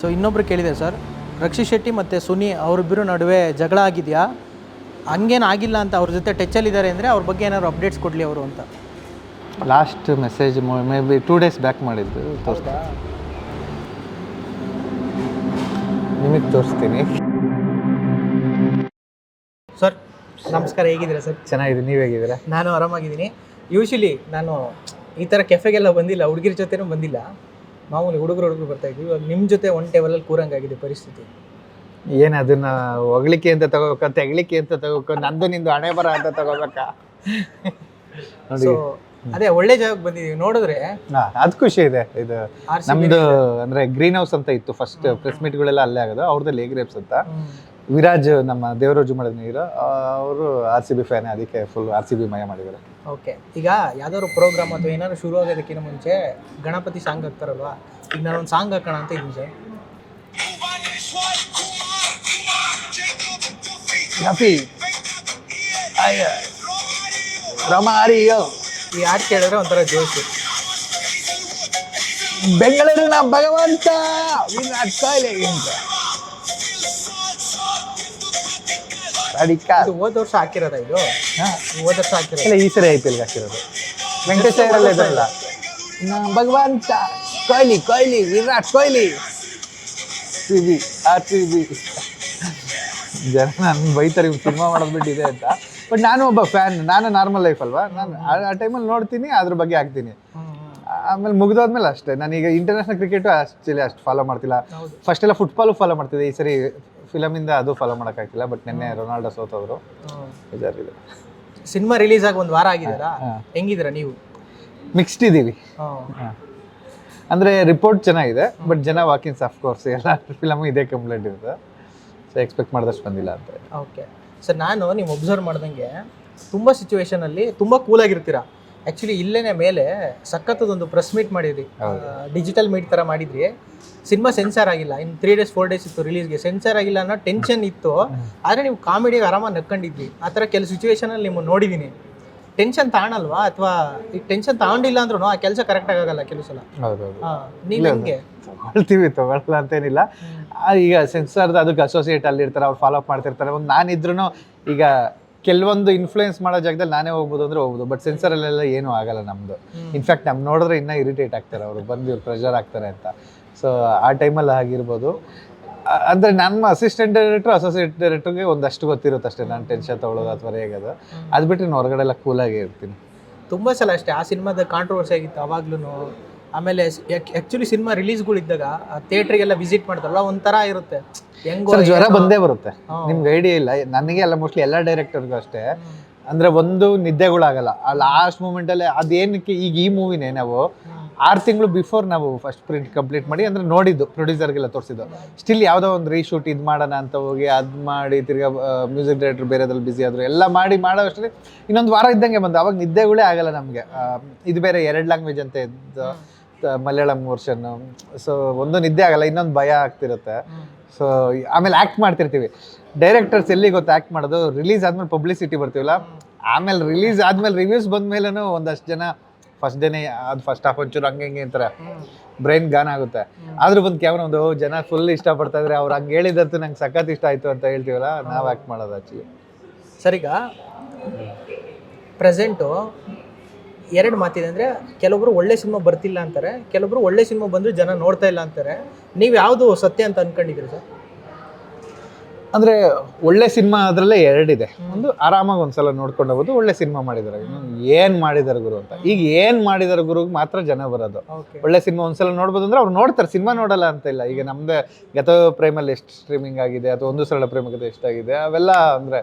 So ಇನ್ನೊಬ್ರು ಕೇಳಿದೆ sir, Rakshit Shetty ಮತ್ತು ಸುನಿ ಅವರಿಬ್ಬರು ನಡುವೆ ಜಗಳ ಆಗಿದೆಯಾ? ಹಂಗೇನು ಆಗಿಲ್ಲ ಅಂತ ಅವ್ರ ಜೊತೆ ಟಚ್ಚಲ್ಲಿದ್ದಾರೆ ಅಂದರೆ ಅವ್ರ ಬಗ್ಗೆ ಏನಾದ್ರು ಅಪ್ಡೇಟ್ಸ್ ಕೊಡಲಿ ಅವರು ಅಂತ. Last message may be 2 days back ಮಾಡಿದ್ದು ತೋರಿಸ್ತಾ ನಿಮಗೆ ತೋರಿಸ್ತೀನಿ. ಸರ್ ನಮಸ್ಕಾರ, ಹೇಗಿದ್ದೀರಾ ಸರ್? ಚೆನ್ನಾಗಿದೆ, ನೀವು ಹೇಗಿದ್ದೀರಾ? ನಾನು ಆರಾಮಾಗಿದ್ದೀನಿ. ಯೂಶ್ವಲಿ ನಾನು ಈ ಥರ ಕೆಫೆಗೆಲ್ಲ ಬಂದಿಲ್ಲ, ಹುಡುಗಿರ ಜೊತೆನೂ ಬಂದಿಲ್ಲ, ಮಾಮೂಲಿ ಹುಡುಗರು ಬರ್ತಾಯಿದ್ವಿ. ಇವಾಗ ನಿಮ್ಮ ಜೊತೆ ಒಂದು ಟೇಬಲಲ್ಲಿ ಕೂರಂಗಾಗಿದೆ ಪರಿಸ್ಥಿತಿ. ಏನು ಅದನ್ನ ಹೊಗಳಿಕೆ ಅಂತ ತಗೋಬೇಕ, ತೆಗಳಿಕೆ ಅಂತ ತಗೋಬೇಕು, ನಂದು ನಿಂದು ಹಣೆ ಬರ ಅಂತ ತಗೋಬೇಕಾ? ಸೊ ಅದೇ ಒಳ್ಳೆ ಜಾಗಕ್ಕೆ ಬಂದಿದ್ದೀವಿ. ನೋಡಿದ್ರೆ ಅದು ಖುಷಿ ಇದೆ. ಇದು ನಮ್ದು ಅಂದ್ರೆ ಗ್ರೀನ್ ಹೌಸ್ ಅಂತ ಇತ್ತು ಫಸ್ಟ್, ಪ್ರೆಸ್ ಮೀಟ್ಗಳೆಲ್ಲ ಅಲ್ಲೇ ಆಗೋದು. ಅವ್ರದ್ದು ಲೇಗ್ರೇಪ್ಸ್ ಅಂತ. ವಿರಾಜ್ ನಮ್ಮ ದೇವರಾಜು ಮಾಡಿದ ನೀರು, ಅವರು RCB ಫ್ಯಾನ್, ಅದಕ್ಕೆ ಫುಲ್ RCB ಮಯ ಮಾಡಿದ್ದಾರೆ. ಓಕೆ, ಈಗ ಯಾವ್ದಾದ್ರು ಪ್ರೋಗ್ರಾಮ್ ಅಥವಾ ಏನಾದ್ರು ಶುರು ಆಗೋದಕ್ಕಿಂತ ಮುಂಚೆ ಗಣಪತಿ ಸಾಂಗ್ ಹಾಕ್ತಾರಲ್ವಾ, ಈಗ ನಾನೊಂದು ಸಾಂಗ್ ಹಾಕೋಣ ಅಂತ ಇದ್ದೀನಿ ಸರ್. ಈ ಹಾಡು ಕೇಳಿದ್ರೆ ಒಂಥರ ಜೋಶು. ಬೆಂಗಳೂರಿನ ಭಗವಂತ ವಿರಾಟ್ ಕೊಹ್ಲಿ ಅಂತ ಹೋದ ವರ್ಷ ಹಾಕಿರೋದ ಇದು? ಹೋದ ವರ್ಷ ಹಾಕಿರೋದು ಇಲ್ಲ, ಈ ಸರಿ IPL ಹಾಕಿರೋದು. ವೆಂಕಟೇಶ್ ಅಯ್ಯರ್ ಇದ್ರಲ್ಲ, ಭಗವಂತ ಕೊಹ್ಲಿ ಕೊಹ್ಲಿ ವಿರಾಟ್ ಕೊಹ್ಲಿ RCB. ಜನ ನನ್ನ ಬೈತಾರೆ ಇವ್ರು ಸಿನಿಮಾ ಮಾಡೋದು ಬಿಟ್ಟಿದೆ ಅಂತ. ಬಟ್ ನಾನು ಒಬ್ಬ ಫ್ಯಾನ್, ನಾನು ನಾರ್ಮಲ್ ಲೈಫ್ ಅಲ್ವಾ, ನಾನು ಆ ಟೈಮಲ್ಲಿ ನೋಡ್ತೀನಿ, ಅದ್ರ ಬಗ್ಗೆ ಆಗ್ತೀನಿ. ಆಮೇಲೆ ಮುಗಿದೋದ್ಮೇಲೆ ಅಷ್ಟೇ. ನಾನೀಗ ಇಂಟರ್ನ್ಯಾಷನಲ್ ಕ್ರಿಕೆಟು ಅಷ್ಟು ಫಾಲೋ ಮಾಡ್ತಿಲ್ಲ. ಫಸ್ಟ್ ಎಲ್ಲ ಫುಟ್ಬಾಲು ಫಾಲೋ ಮಾಡ್ತಿದ್ದೆ, ಈ ಸರಿ ಫಿಲಮಿಂದ ಅದು ಫಾಲೋ ಮಾಡೋಕ್ಕಾಗ್ತಿಲ್ಲ. ಬಟ್ ನಿನ್ನೆ ರೊನಾಲ್ಡೋ ಸೋತವರು, ಬೇಜಾರಿದೆ. ಸಿನಿಮಾ ರಿಲೀಸ್ ಆಗಿ ಒಂದು ವಾರ ಆಗಿದೆಯಲ್ಲ, ಹೆಂಗಿದ್ದೀರಾ ನೀವು? ಮಿಕ್ಸ್ಡ್ ಇದ್ದೀವಿ. ಅಂದರೆ ರಿಪೋರ್ಟ್ ಚೆನ್ನಾಗಿದೆ, ಬಟ್ ಜನ ವಾಕಿನ್ಸ್ ಅಫ್ಕೋರ್ಸ್ ಎಲ್ಲ ಫಿಲಮು ಇದೇ ಕಂಪ್ಲೇಂಟ್ ಇರುತ್ತೆ. ಸೊ ಎಕ್ಸ್ಪೆಕ್ಟ್ ಮಾಡಿದಷ್ಟು ಬಂದಿಲ್ಲ ಅಂತ. ಓಕೆ ಸರ್, ನಾನು ನೀವು ಒಬ್ಸರ್ವ್ ಮಾಡ್ದಂಗೆ ತುಂಬ ಸಿಚುವೇಶನಲ್ಲಿ ತುಂಬ ಕೂಲಾಗಿರ್ತೀರಾ. ಆ್ಯಕ್ಚುಲಿ ಇಲ್ಲೇನೆ ಮೇಲೆ ಸಖತ್ತದೊಂದು ಪ್ರೆಸ್ ಮೀಟ್ ಮಾಡಿದ್ರಿ, ಡಿಜಿಟಲ್ ಮೀಟ್ ಥರ ಮಾಡಿದ್ರಿ. ಸಿನಿಮಾ ಸೆನ್ಸಾರ್ ಆಗಿಲ್ಲ, ಇನ್ನು 3 days 4 days ಇತ್ತು ರಿಲೀಸ್ಗೆ, ಸೆನ್ಸಾರ್ ಆಗಿಲ್ಲ ಅನ್ನೋ ಟೆನ್ಷನ್ ಇತ್ತು. ಆದರೆ ನೀವು ಕಾಮಿಡಿಗೆ ಆರಾಮಾಗಿ ನಕ್ಕೊಂಡಿದ್ವಿ. ಆ ಥರ ಕೆಲವು ಸಿಚುವೇಶನಲ್ಲಿ ನಿಮ್ಮನ್ನು ನೋಡಿದ್ದೀನಿ. ಟೆನ್ಷನ್ ತಾಣಲ್ವಾ? ಅಥವಾ ಈಗ ಟೆನ್ಷನ್ ತಗೊಂಡಿಲ್ಲ ಅಂದ್ರೂ ಆ ಕೆಲಸ ಕರೆಕ್ಟಾಗಿ ಆಗಲ್ಲ ಕೆಲವು ಸಲ. ಹೌದೌದು, ನೀವು ಹೆಂಗೆ? ತಗೊಳ್ಳಲ್ಲ ಅಂತೇನಿಲ್ಲ. ಈಗ ಸೆನ್ಸಾರ್ದು ಅದಕ್ಕೆ ಅಸೋಸಿಯೇಟ್ ಅಲ್ಲಿರ್ತಾರೆ, ಅವ್ರು ಫಾಲೋ ಅಪ್ ಮಾಡ್ತಿರ್ತಾರೆ. ಒಂದು ನಾನಿದ್ರೂ ಈಗ ಕೆಲವೊಂದು ಇನ್ಫ್ಲೂಯೆನ್ಸ್ ಮಾಡೋ ಜಾಗದಲ್ಲಿ ನಾನೇ ಹೋಗ್ಬೋದು ಅಂದರೆ ಹೋಗ್ಬೋದು. ಬಟ್ ಸೆನ್ಸರಲ್ಲೆಲ್ಲ ಏನೂ ಆಗಲ್ಲ ನಮ್ಮದು. ಇನ್ಫ್ಯಾಕ್ಟ್ ನಮ್ಮ ನೋಡಿದ್ರೆ ಇನ್ನೂ ಇರಿಟೇಟ್ ಆಗ್ತಾರೆ, ಅವರು ಬಂದು ಇವ್ರು ಪ್ರೆಷರ್ ಆಗ್ತಾರೆ ಅಂತ. ಸೊ ಆ ಟೈಮಲ್ಲಿ ಆಗಿರ್ಬೋದು. ಅಂದರೆ ನಮ್ಮ ಅಸಿಸ್ಟೆಂಟ್ ಡೈರೆಕ್ಟ್ರು ಅಸೋಸಿಯೇಟ್ ಡೈರೆಕ್ಟ್ರಿಗೆ ಒಂದಷ್ಟು ಗೊತ್ತಿರುತ್ತೆ ಅಷ್ಟೇ, ನಾನು ಟೆನ್ಷನ್ ತೊಗೊಳ್ಳೋದು ಅಥವಾ ಹೇಗೋದು. ಅದು ಬಿಟ್ಟರೆ ನಾನು ಹೊರಗಡೆ ಎಲ್ಲ ಕೂಲಾಗಿ ಇರ್ತೀನಿ. ತುಂಬ ಸಲ ಅಷ್ಟೇ ಆ ಸಿನಿಮಾದ ಕಾಂಟ್ರವರ್ಸಿ ಆಗಿತ್ತು ಅವಾಗ್ಲೂ. ಆಮೇಲೆ ಆ್ಯಕ್ಚುಲಿ ಸಿನಿಮಾ ರಿಲೀಸ್ಗಳಿದ್ದಾಗ ಥಿಯೇಟ್ರಿಗೆಲ್ಲ ವಿಸಿಟ್ ಮಾಡ್ತಾರಲ್ಲ, ಒಂಥರ ಇರುತ್ತೆ, ಹೆಂಗೋ ಜ್ವರ ಬಂದೇ ಬರುತ್ತೆ. ನಿಮ್ಗೆ ಐಡಿಯಾ ಇಲ್ಲ, ನನಗೆ ಎಲ್ಲ ಮೋಸ್ಟ್ಲಿ ಎಲ್ಲ ಡೈರೆಕ್ಟರ್ಗೂ ಅಷ್ಟೇ. ಅಂದರೆ ಒಂದು ನಿದ್ದೆಗಳಾಗಲ್ಲ ಆ ಲಾಸ್ಟ್ ಮೂಮೆಂಟಲ್ಲಿ. ಅದೇನಕ್ಕೆ ಈಗ ಈ ಮೂವಿನೇ ನಾವು 6 ತಿಂಗಳು ಬಿಫೋರ್ ನಾವು ಫಸ್ಟ್ ಪ್ರಿಂಟ್ ಕಂಪ್ಲೀಟ್ ಮಾಡಿ ಅಂದರೆ ನೋಡಿದ್ದು, ಪ್ರೊಡ್ಯೂಸರ್ಗೆಲ್ಲ ತೋರಿಸಿದ್ದು. ಸ್ಟಿಲ್ ಯಾವುದೋ ಒಂದು ರೀಶೂಟ್ ಇದು ಮಾಡೋಣ ಅಂತ ಹೋಗಿ ಅದು ಮಾಡಿ ತಿರ್ಗಾ ಮ್ಯೂಸಿಕ್ ಡೈರೆಕ್ಟರ್ ಬೇರೆದ್ರಲ್ಲಿ ಬ್ಯುಸಿ ಆದರು, ಎಲ್ಲ ಮಾಡೋ ಅಷ್ಟರಲ್ಲಿ ಇನ್ನೊಂದು ವಾರ ಇದ್ದಂಗೆ ಬಂದು. ಅವಾಗ ನಿದ್ದೆಗಳೇ ಆಗಲ್ಲ ನಮಗೆ. ಇದು ಬೇರೆ 2 ಲ್ಯಾಂಗ್ವೇಜ್ ಅಂತ ಇದ್ದು, ಮಲಯಾಳಂ ವರ್ಷನ್ನು. ಸೊ ಒಂದು ನಿದ್ದೆ ಆಗಲ್ಲ, ಇನ್ನೊಂದು ಭಯ ಆಗ್ತಿರುತ್ತೆ. ಸೊ ಆಮೇಲೆ ಆ್ಯಕ್ಟ್ ಮಾಡ್ತಿರ್ತೀವಿ. ಡೈರೆಕ್ಟರ್ಸ್ ಎಲ್ಲಿ ಗೊತ್ತು ಆ್ಯಕ್ಟ್ ಮಾಡೋದು, ರಿಲೀಸ್ ಆದಮೇಲೆ ಪಬ್ಲಿಸಿಟಿ ಬರ್ತೀವಲ್ಲ, ಆಮೇಲೆ ರಿಲೀಸ್ ಆದಮೇಲೆ ರಿವ್ಯೂಸ್ ಬಂದಮೇಲೂ ಒಂದಷ್ಟು ಜನ ಫಸ್ಟ್ ಡೇನೇ ಅದು ಫಸ್ಟ್ ಹಾಫ್ ಒಂಚೂರು ಹಂಗೆ ಅಂತಾರೆ, ಬ್ರೈನ್ ಗಾನ್ ಆಗುತ್ತೆ. ಆದರೂ ಬಂದು ಕ್ಯಾಮ್ರಾ ಒಂದು ಜನ ಫುಲ್ ಇಷ್ಟಪಡ್ತಾ ಇದ್ರೆ, ಅವ್ರು ಹಂಗೆ ಹೇಳಿದಂತೂ ನಂಗೆ ಸಖತ್ ಇಷ್ಟ ಆಯಿತು ಅಂತ ಹೇಳ್ತೀವಲ್ಲ, ನಾವು ಆ್ಯಕ್ಟ್ ಮಾಡೋದು ಆ್ಯಕ್ಚುಲಿ. ಸರಿಗ ಪ್ರೆಸೆಂಟು 2 ಮಾತಿದೆ. ಅಂದರೆ ಕೆಲವೊಬ್ರು ಒಳ್ಳೆ ಸಿನಿಮಾ ಬರ್ತಿಲ್ಲ ಅಂತಾರೆ, ಕೆಲವೊಬ್ರು ಒಳ್ಳೆ ಸಿನಿಮಾ ಬಂದರೂ ಜನ ನೋಡ್ತಾ ಇಲ್ಲ ಅಂತಾರೆ. ನೀವು ಯಾವುದು ಸತ್ಯ ಅಂತ ಅಂದ್ಕೊಂಡಿದ್ದೀರಿ ಸರ್? ಅಂದರೆ ಒಳ್ಳೆ ಸಿನಿಮಾ ಅದರಲ್ಲೇ 2 ಇದೆ. ಒಂದು ಆರಾಮಾಗಿ ಒಂದ್ಸಲ ನೋಡ್ಕೊಂಡು ಹೋಗೋದು, ಒಳ್ಳೆ ಸಿನಿಮಾ ಮಾಡಿದ್ದಾರೆ, ಏನು ಮಾಡಿದಾರೆ ಗುರು ಅಂತ. ಈಗ ಏನು ಮಾಡಿದಾರೆ ಗುರುಗೆ ಮಾತ್ರ ಜನ ಬರೋದು. ಒಳ್ಳೆ ಸಿನಿಮಾ ಒಂದ್ಸಲ ನೋಡ್ಬೋದು ಅಂದರೆ ಅವ್ರು ನೋಡ್ತಾರೆ, ಸಿನಿಮಾ ನೋಡಲ್ಲ ಅಂತ ಇಲ್ಲ. ಈಗ ನಮ್ಮದೇ ಗತ ಪ್ರೇಮಲ್ಲಿ ಎಷ್ಟು ಸ್ಟ್ರೀಮಿಂಗ್ ಆಗಿದೆ, ಅಥವಾ ಒಂದು ಸರಳ ಪ್ರೇಮಗತೆ ಎಷ್ಟಾಗಿದೆ, ಅವೆಲ್ಲ ಅಂದರೆ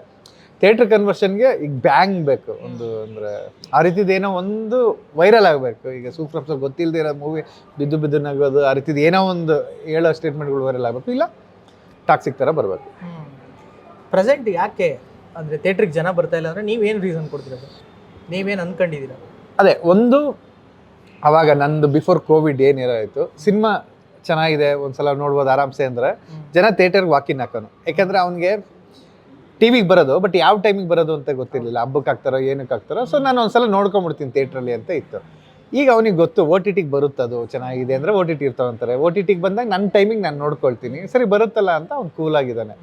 ಥಿಯೇಟ್ರ್ ಕನ್ವರ್ಷನ್ಗೆ ಈಗ ಬ್ಯಾಂಗ್ ಬೇಕು ಒಂದು. ಅಂದರೆ ಆ ರೀತಿದು ಏನೋ ಒಂದು ವೈರಲ್ ಆಗಬೇಕು. ಈಗ ಸೂಪರ್ ಗೊತ್ತಿಲ್ಲದೆ ಇರೋ ಮೂವಿ ಬಿದ್ದು ನಗೋದು, ಆ ರೀತಿದು ಏನೋ ಒಂದು ಹೇಳೋ ಸ್ಟೇಟ್ಮೆಂಟ್ಗಳು ವೈರಲ್ ಆಗಬೇಕು, ಇಲ್ಲ ಟಾಕ್ಸಿಕ್ ಥರ ಬರಬೇಕು. ಪ್ರೆಸೆಂಟ್ ಯಾಕೆ ಅಂದರೆ ಥಿಯೇಟ್ರಿಗೆ ಜನ ಬರ್ತಾ ಇಲ್ಲ ಅಂದರೆ ನೀವೇನು ರೀಸನ್ ಕೊಡ್ತೀರಾ ಸರ್? ನೀವೇನು ಅಂದ್ಕೊಂಡಿದ್ದೀರಾ? ಅದೇ ಒಂದು, ಅವಾಗ ನಂದು ಬಿಫೋರ್ ಕೋವಿಡ್ ಏನಿರೋಯಿತು, ಸಿನಿಮಾ ಚೆನ್ನಾಗಿದೆ ಒಂದ್ಸಲ ನೋಡ್ಬೋದು ಆರಾಮ್ಸೆ ಅಂದರೆ ಜನ ಥಿಯೇಟರ್ಗೆ ವಾಕಿನ್ ಹಾಕೋನು. ಯಾಕಂದರೆ ಅವ್ನಿಗೆ ಟಿವಿಗೆ ಬರೋದು, ಬಟ್ ಯಾವ ಟೈಮಿಗೆ ಬರೋದು ಅಂತ ಗೊತ್ತಿರಲಿಲ್ಲ, ಹಬ್ಬಕ್ಕೆ ಹಾಕ್ತಾರೋ ಏನಕ್ಕೆ ಹಾಕ್ತಾರೋ. ಸೊ ನಾನು ಒಂದ್ಸಲ ನೋಡ್ಕೊಂಬಿಡ್ತೀನಿ ಥಿಯೇಟ್ರಲ್ಲಿ ಅಂತ ಇತ್ತು. ಈಗ ಅವನಿಗೆ ಗೊತ್ತು ಓ ಟಿ ಟಿಗೆ ಬರುತ್ತದು ಚೆನ್ನಾಗಿದೆ ಅಂದರೆ ಓ ಟಿ ಟಿ ಇರ್ತಾವಂತಾರೆ. ಓ ಟಿ ಟಿಗೆ ಬಂದಾಗ ನನ್ನ ಟೈಮಿಂಗ್ ನಾನು ನೋಡ್ಕೊಳ್ತೀನಿ, ಸರಿ ಬರುತ್ತಲ್ಲ ಅಂತ ಅವ್ನು ಕೂಲ್ ಆಗಿದ್ದಾನೆ.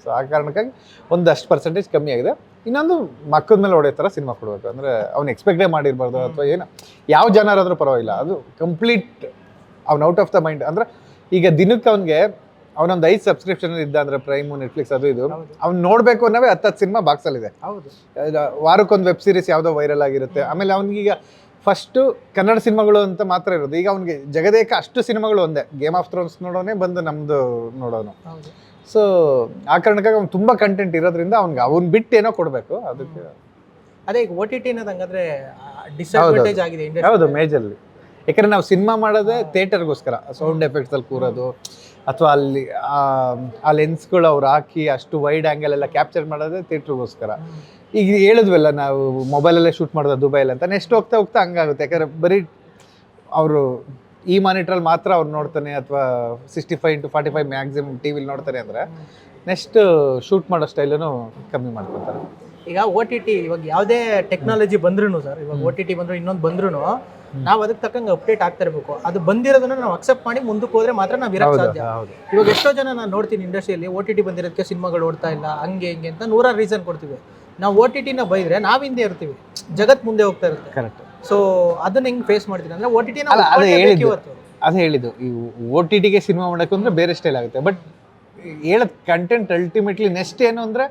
ಸೊ ಆ ಕಾರಣಕ್ಕಾಗಿ ಒಂದಷ್ಟು ಪರ್ಸೆಂಟೇಜ್ ಕಮ್ಮಿ ಆಗಿದೆ. ಇನ್ನೊಂದು ಮಕ್ಕದ ಮೇಲೆ ಹೊಡೆಯೋ ಥರ ಸಿನಿಮಾ ಕೊಡಬೇಕು, ಅಂದರೆ ಅವ್ನು ಎಕ್ಸ್ಪೆಕ್ಟೇ ಮಾಡಿರ್ಬಾರ್ದು ಅಥವಾ ಏನು ಯಾವ ಜನರ ಆದರೂ ಪರವಾಗಿಲ್ಲ, ಅದು ಕಂಪ್ಲೀಟ್ ಅವ್ನು ಔಟ್ ಆಫ್ ದ ಮೈಂಡ್. ಅಂದರೆ ಈಗ ದಿನಕ್ಕೆ ಅವ್ನಿಗೆ ಅವನೊಂದು 5 ಸಬ್ಸ್ಕ್ರಿಪ್ಷನ್ ಇದ್ದ ಅಂದರೆ ಪ್ರೈಮು, ನೆಟ್ಫ್ಲಿಕ್ಸ್ ಅದು ಇದು, ಅವ್ನು ನೋಡಬೇಕು ಅನ್ನೋವೇ 10 ಸಿನಿಮಾ ಬಾಕ್ಸಲ್ಲಿದೆ. ವಾರಕ್ಕೊಂದು ವೆಬ್ ಸೀರೀಸ್ ಯಾವುದೋ ವೈರಲ್ ಆಗಿರುತ್ತೆ. ಆಮೇಲೆ ಅವ್ನಿಗೀಗ ಫಸ್ಟು ಕನ್ನಡ ಸಿನಿಮಾಗಳು ಅಂತ ಮಾತ್ರ ಇರೋದು. ಈಗ ಅವ್ನಿಗೆ ಜಗದೇಕ ಅಷ್ಟು ಸಿನಿಮಾಗಳು ಒಂದೇ, ಗೇಮ್ ಆಫ್ ಥ್ರೋನ್ಸ್ ನೋಡೋನೇ ಬಂದು ನಮ್ಮದು ನೋಡೋನು. ಸೊ ಆ ಕಾರಣಕ್ಕಾಗಿ ಅವ್ನು ತುಂಬ ಕಂಟೆಂಟ್ ಇರೋದ್ರಿಂದ ಅವ್ನು ಬಿಟ್ಟು ಏನೋ ಕೊಡಬೇಕು. ಅದಕ್ಕೆ ಅದೇ ಈಗ OTT ಅನ್ನೋದು ಹಂಗಾದ್ರೆ ಡಿಸ್ಅಡ್ವಾಂಟೇಜ್ ಆಗಿದೆ ಇಂಡಸ್ಟ್ರಿ. ಹೌದು, ಮೇಜರ್ಲಿ. ಯಾಕಂದ್ರೆ ನಾವು ಸಿನಿಮಾ ಮಾಡೋದೇ ಥಿಯೇಟರ್ಗೋಸ್ಕರ, ಸೌಂಡ್ ಎಫೆಕ್ಟ್ಸಲ್ಲಿ ಕೂರೋದು ಅಥವಾ ಅಲ್ಲಿ ಆ ಲೆನ್ಸ್ಗಳು ಅವ್ರು ಹಾಕಿ ಅಷ್ಟು ವೈಡ್ ಆ್ಯಂಗಲ್ ಎಲ್ಲ ಕ್ಯಾಪ್ಚರ್ ಮಾಡೋದೇ ಥಿಯೇಟ್ರಿಗೋಸ್ಕರ. ಈಗ ಹೇಳಿದ್ವಲ್ಲ ನಾವು ಮೊಬೈಲಲ್ಲೇ ಶೂಟ್ ಮಾಡೋದು ದುಬೈಲಿ ಅಂತ, ನೆಕ್ಸ್ಟ್ ಹೋಗ್ತಾ ಹೋಗ್ತಾ ಹಂಗಾಗುತ್ತೆ. ಯಾಕಂದರೆ ಬರೀ ಅವರು ಈ ಮಾನಿಟ್ರಲ್ಲಿ ಮಾತ್ರ ಅವ್ರು ನೋಡ್ತಾನೆ ಅಥವಾ 65x45 ಮ್ಯಾಕ್ಸಿಮಮ್ ಟಿ ವಿಲಿ ನೋಡ್ತಾರೆ ಅಂದರೆ ನೆಕ್ಸ್ಟ್ ಶೂಟ್ ಮಾಡೋ ಸ್ಟೈಲೂ ಕಮ್ಮಿ ಮಾಡ್ಕೊತಾರೆ. ಈಗ OTT ಇವಾಗ ಯಾವುದೇ ಟೆಕ್ನಾಲಜಿ ಬಂದ್ರೂ ಸರ್, ಇವಾಗ OTT ಬಂದ್ರು ಇನ್ನೊಂದು ಬಂದ್ರೂ ನಾವು ಅದಕ್ಕೆ ತಕ್ಕಂಗೆ ಅಪ್ಡೇಟ್ ಆಗ್ತಾ ಇರಬೇಕು. ಅದು ಬಂದಿರೋದನ್ನ ನಾವು ಅಕ್ಸೆಪ್ಟ್ ಮಾಡಿ ಮುಂದಕ್ಕೆ ಹೋದ್ರೆ ಮಾತ್ರ ನಾವು ಇರಕ್ಕೆ ಸಾಧ್ಯ. ಇವಾಗ ಎಷ್ಟೋ ಜನ ನಾನು ನೋಡ್ತೀನಿ ಇಂಡಸ್ಟ್ರಿಯಲ್ಲಿ OTT ಬಂದಿರೋದಕ್ಕೆ ಸಿನಿಮಾಗಳು ಓಡ್ತಾ ಇಲ್ಲ, ಹಂಗೆ ಹಿಂಗೆ ಅಂತ 100 ರೀಸನ್ ಕೊಡ್ತೀವಿ. ನಾವು OTT ಬೈದ್ರೆ ನಾವು ಹಿಂದೆ ಇರ್ತೀವಿ, ಜಗತ್ ಮುಂದೆ ಹೋಗ್ತಾ ಇರುತ್ತೆ. ಕರೆಕ್ಟ್. ಸೊ ಅದನ್ನ ಹೆಂಗೆ ಫೇಸ್ ಮಾಡ್ತೀನಿ ಅಂದ್ರೆ OTT ಅದೇ ಹೇಳಿದ್ದು, ಈ OTT ಗೆ ಸಿನಿಮಾ ಮಾಡೋಕೆ ಅಂದ್ರೆ ಬೇರೆ ಸ್ಟೈಲ್ ಆಗುತ್ತೆ. ಬಟ್ ಹೇಳೋದು ಕಂಟೆಂಟ್ ಅಲ್ಟಿಮೇಟ್ಲಿ ನೆಕ್ಸ್ಟ್ ಏನು ಅಂದರೆ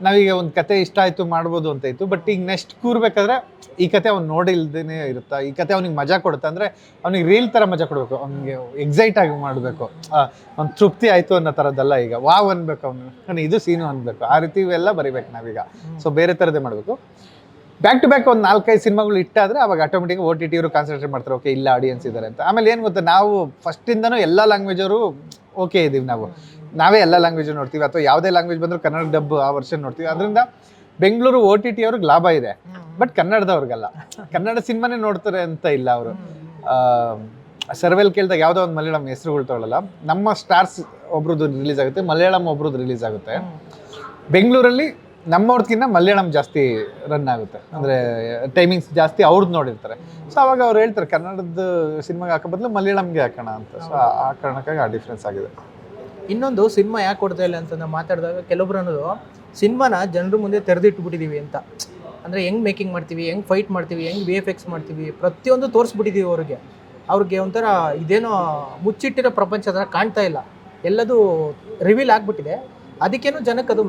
ನಾವೀಗ ಒಂದು ಕತೆ ಇಷ್ಟ ಆಯಿತು ಮಾಡ್ಬೋದು ಅಂತ ಇತ್ತು. ಬಟ್ ಈಗ ನೆಕ್ಸ್ಟ್ ಕೂರ್ಬೇಕಾದ್ರೆ ಈ ಕತೆ ಅವ್ನು ನೋಡಿಲ್ದೇ ಇರುತ್ತಾ, ಈ ಕತೆ ಅವ್ನಿಗೆ ಮಜಾ ಕೊಡುತ್ತೆ ಅಂದರೆ ಅವ್ನಿಗೆ ರೀಲ್ ಥರ ಮಜಾ ಕೊಡಬೇಕು, ಅವ್ನಿಗೆ ಎಕ್ಸೈಟ್ ಆಗಿ ಮಾಡಬೇಕು, ಒಂದು ತೃಪ್ತಿ ಆಯಿತು ಅನ್ನೋ ಥರದ್ದಲ್ಲ. ಈಗ ವಾವ್ ಅನ್ಬೇಕು ಅವನು, ಇದು ಸೀನು ಅನ್ಬೇಕು, ಆ ರೀತಿ ಇವೆಲ್ಲ ಬರಿಬೇಕು ನಾವೀಗ. ಸೊ ಬೇರೆ ಥರದ್ದೇ ಮಾಡಬೇಕು. ಬ್ಯಾಕ್ ಟು ಬ್ಯಾಕ್ ಒಂದು 4-5 ಸಿನಿಮಾಗಳು ಇಟ್ಟಾದರೆ ಅವಾಗ ಆಟೋಮೆಟಿಕ್ OTT ಅವರು ಕಾನ್ಸಂಟ್ರೇಟ್ ಮಾಡ್ತಾರೆ, ಓಕೆ ಇಲ್ಲ ಆಡಿಯನ್ಸ್ ಇದ್ದಾರೆ ಅಂತ. ಆಮೇಲೆ ಏನು ಗೊತ್ತಾ, ನಾವು ಫಸ್ಟಿಂದನೂ ಎಲ್ಲ ಲ್ಯಾಂಗ್ವೇಜವರು ಓಕೆ ಇದ್ದೀವಿ, ನಾವೇ ಎಲ್ಲ ಲ್ಯಾಂಗ್ವೇಜ್ ನೋಡ್ತೀವಿ, ಅಥವಾ ಯಾವುದೇ ಲ್ಯಾಂಗ್ವೇಜ್ ಬಂದರೂ ಕನ್ನಡ ಡಬ್ ಆ ವರ್ಷನ್ ನೋಡ್ತೀವಿ. ಅದರಿಂದ ಬೆಂಗಳೂರು OTT ಅವ್ರಿಗೆ ಲಾಭ ಇದೆ, ಬಟ್ ಕನ್ನಡದವ್ರಿಗಲ್ಲ. ಕನ್ನಡ ಸಿನಿಮಾನೇ ನೋಡ್ತಾರೆ ಅಂತ ಇಲ್ಲ ಅವರು. ಸರ್ವೆಲ್ ಕೇಳಿದಾಗ ಯಾವುದೋ ಒಂದು ಮಲಯಾಳಂ ಹೆಸರುಗಳು ತೊಗೊಳ್ಳಲ್ಲ. ನಮ್ಮ ಸ್ಟಾರ್ಸ್ ಒಬ್ರದ್ದು ರಿಲೀಸ್ ಆಗುತ್ತೆ, ಮಲಯಾಳಂ ಒಬ್ರದ್ದು ರಿಲೀಸ್ ಆಗುತ್ತೆ. ಬೆಂಗಳೂರಲ್ಲಿ ನಮ್ಮವ್ರದ್ಕಿಂತ ಮಲಯಾಳಂ ಜಾಸ್ತಿ ರನ್ ಆಗುತ್ತೆ, ಅಂದರೆ ಟೈಮಿಂಗ್ಸ್ ಜಾಸ್ತಿ ಅವ್ರದ್ದು ನೋಡಿರ್ತಾರೆ. ಸೊ ಅವಾಗ ಅವ್ರು ಹೇಳ್ತಾರೆ ಕನ್ನಡದ ಸಿನಿಮಾಗೆ ಹಾಕೋ ಬದಲು ಮಲಯಾಳಂಗೆ ಹಾಕೋಣ ಅಂತ. ಸೊ ಆ ಕಾರಣಕ್ಕಾಗಿ ಆ ಡಿಫ್ರೆನ್ಸ್ ಆಗಿದೆ. ಇನ್ನೊಂದು ಸಿನಿಮಾ ಯಾಕೆ ಕೊಡ್ತಾ ಇಲ್ಲ ಅಂತ ನಾವು ಮಾತಾಡಿದಾಗ ಕೆಲವೊಬ್ರು ಅನ್ನೋದು ಸಿನಿಮಾನ ಜನರ ಮುಂದೆ ತೆರೆದಿಟ್ಬಿಟ್ಟಿದ್ದೀವಿ ಅಂತ. ಅಂದರೆ ಹೆಂಗೆ ಮೇಕಿಂಗ್ ಮಾಡ್ತೀವಿ, ಹೆಂಗೆ ಫೈಟ್ ಮಾಡ್ತೀವಿ, ಹೆಂಗೆ VFX ಮಾಡ್ತೀವಿ, ಪ್ರತಿಯೊಂದು ತೋರಿಸ್ಬಿಟ್ಟಿದ್ದೀವಿ ಅವ್ರಿಗೆ ಒಂಥರ ಇದೇನೋ ಮುಚ್ಚಿಟ್ಟಿರೋ ಪ್ರಪಂಚ ಥರ ಕಾಣ್ತಾ ಇಲ್ಲ, ಎಲ್ಲದೂ ರಿವೀಲ್ ಆಗಿಬಿಟ್ಟಿದೆ. ಅದಕ್ಕೇನು ಜನಕ್ಕೆ ಅದು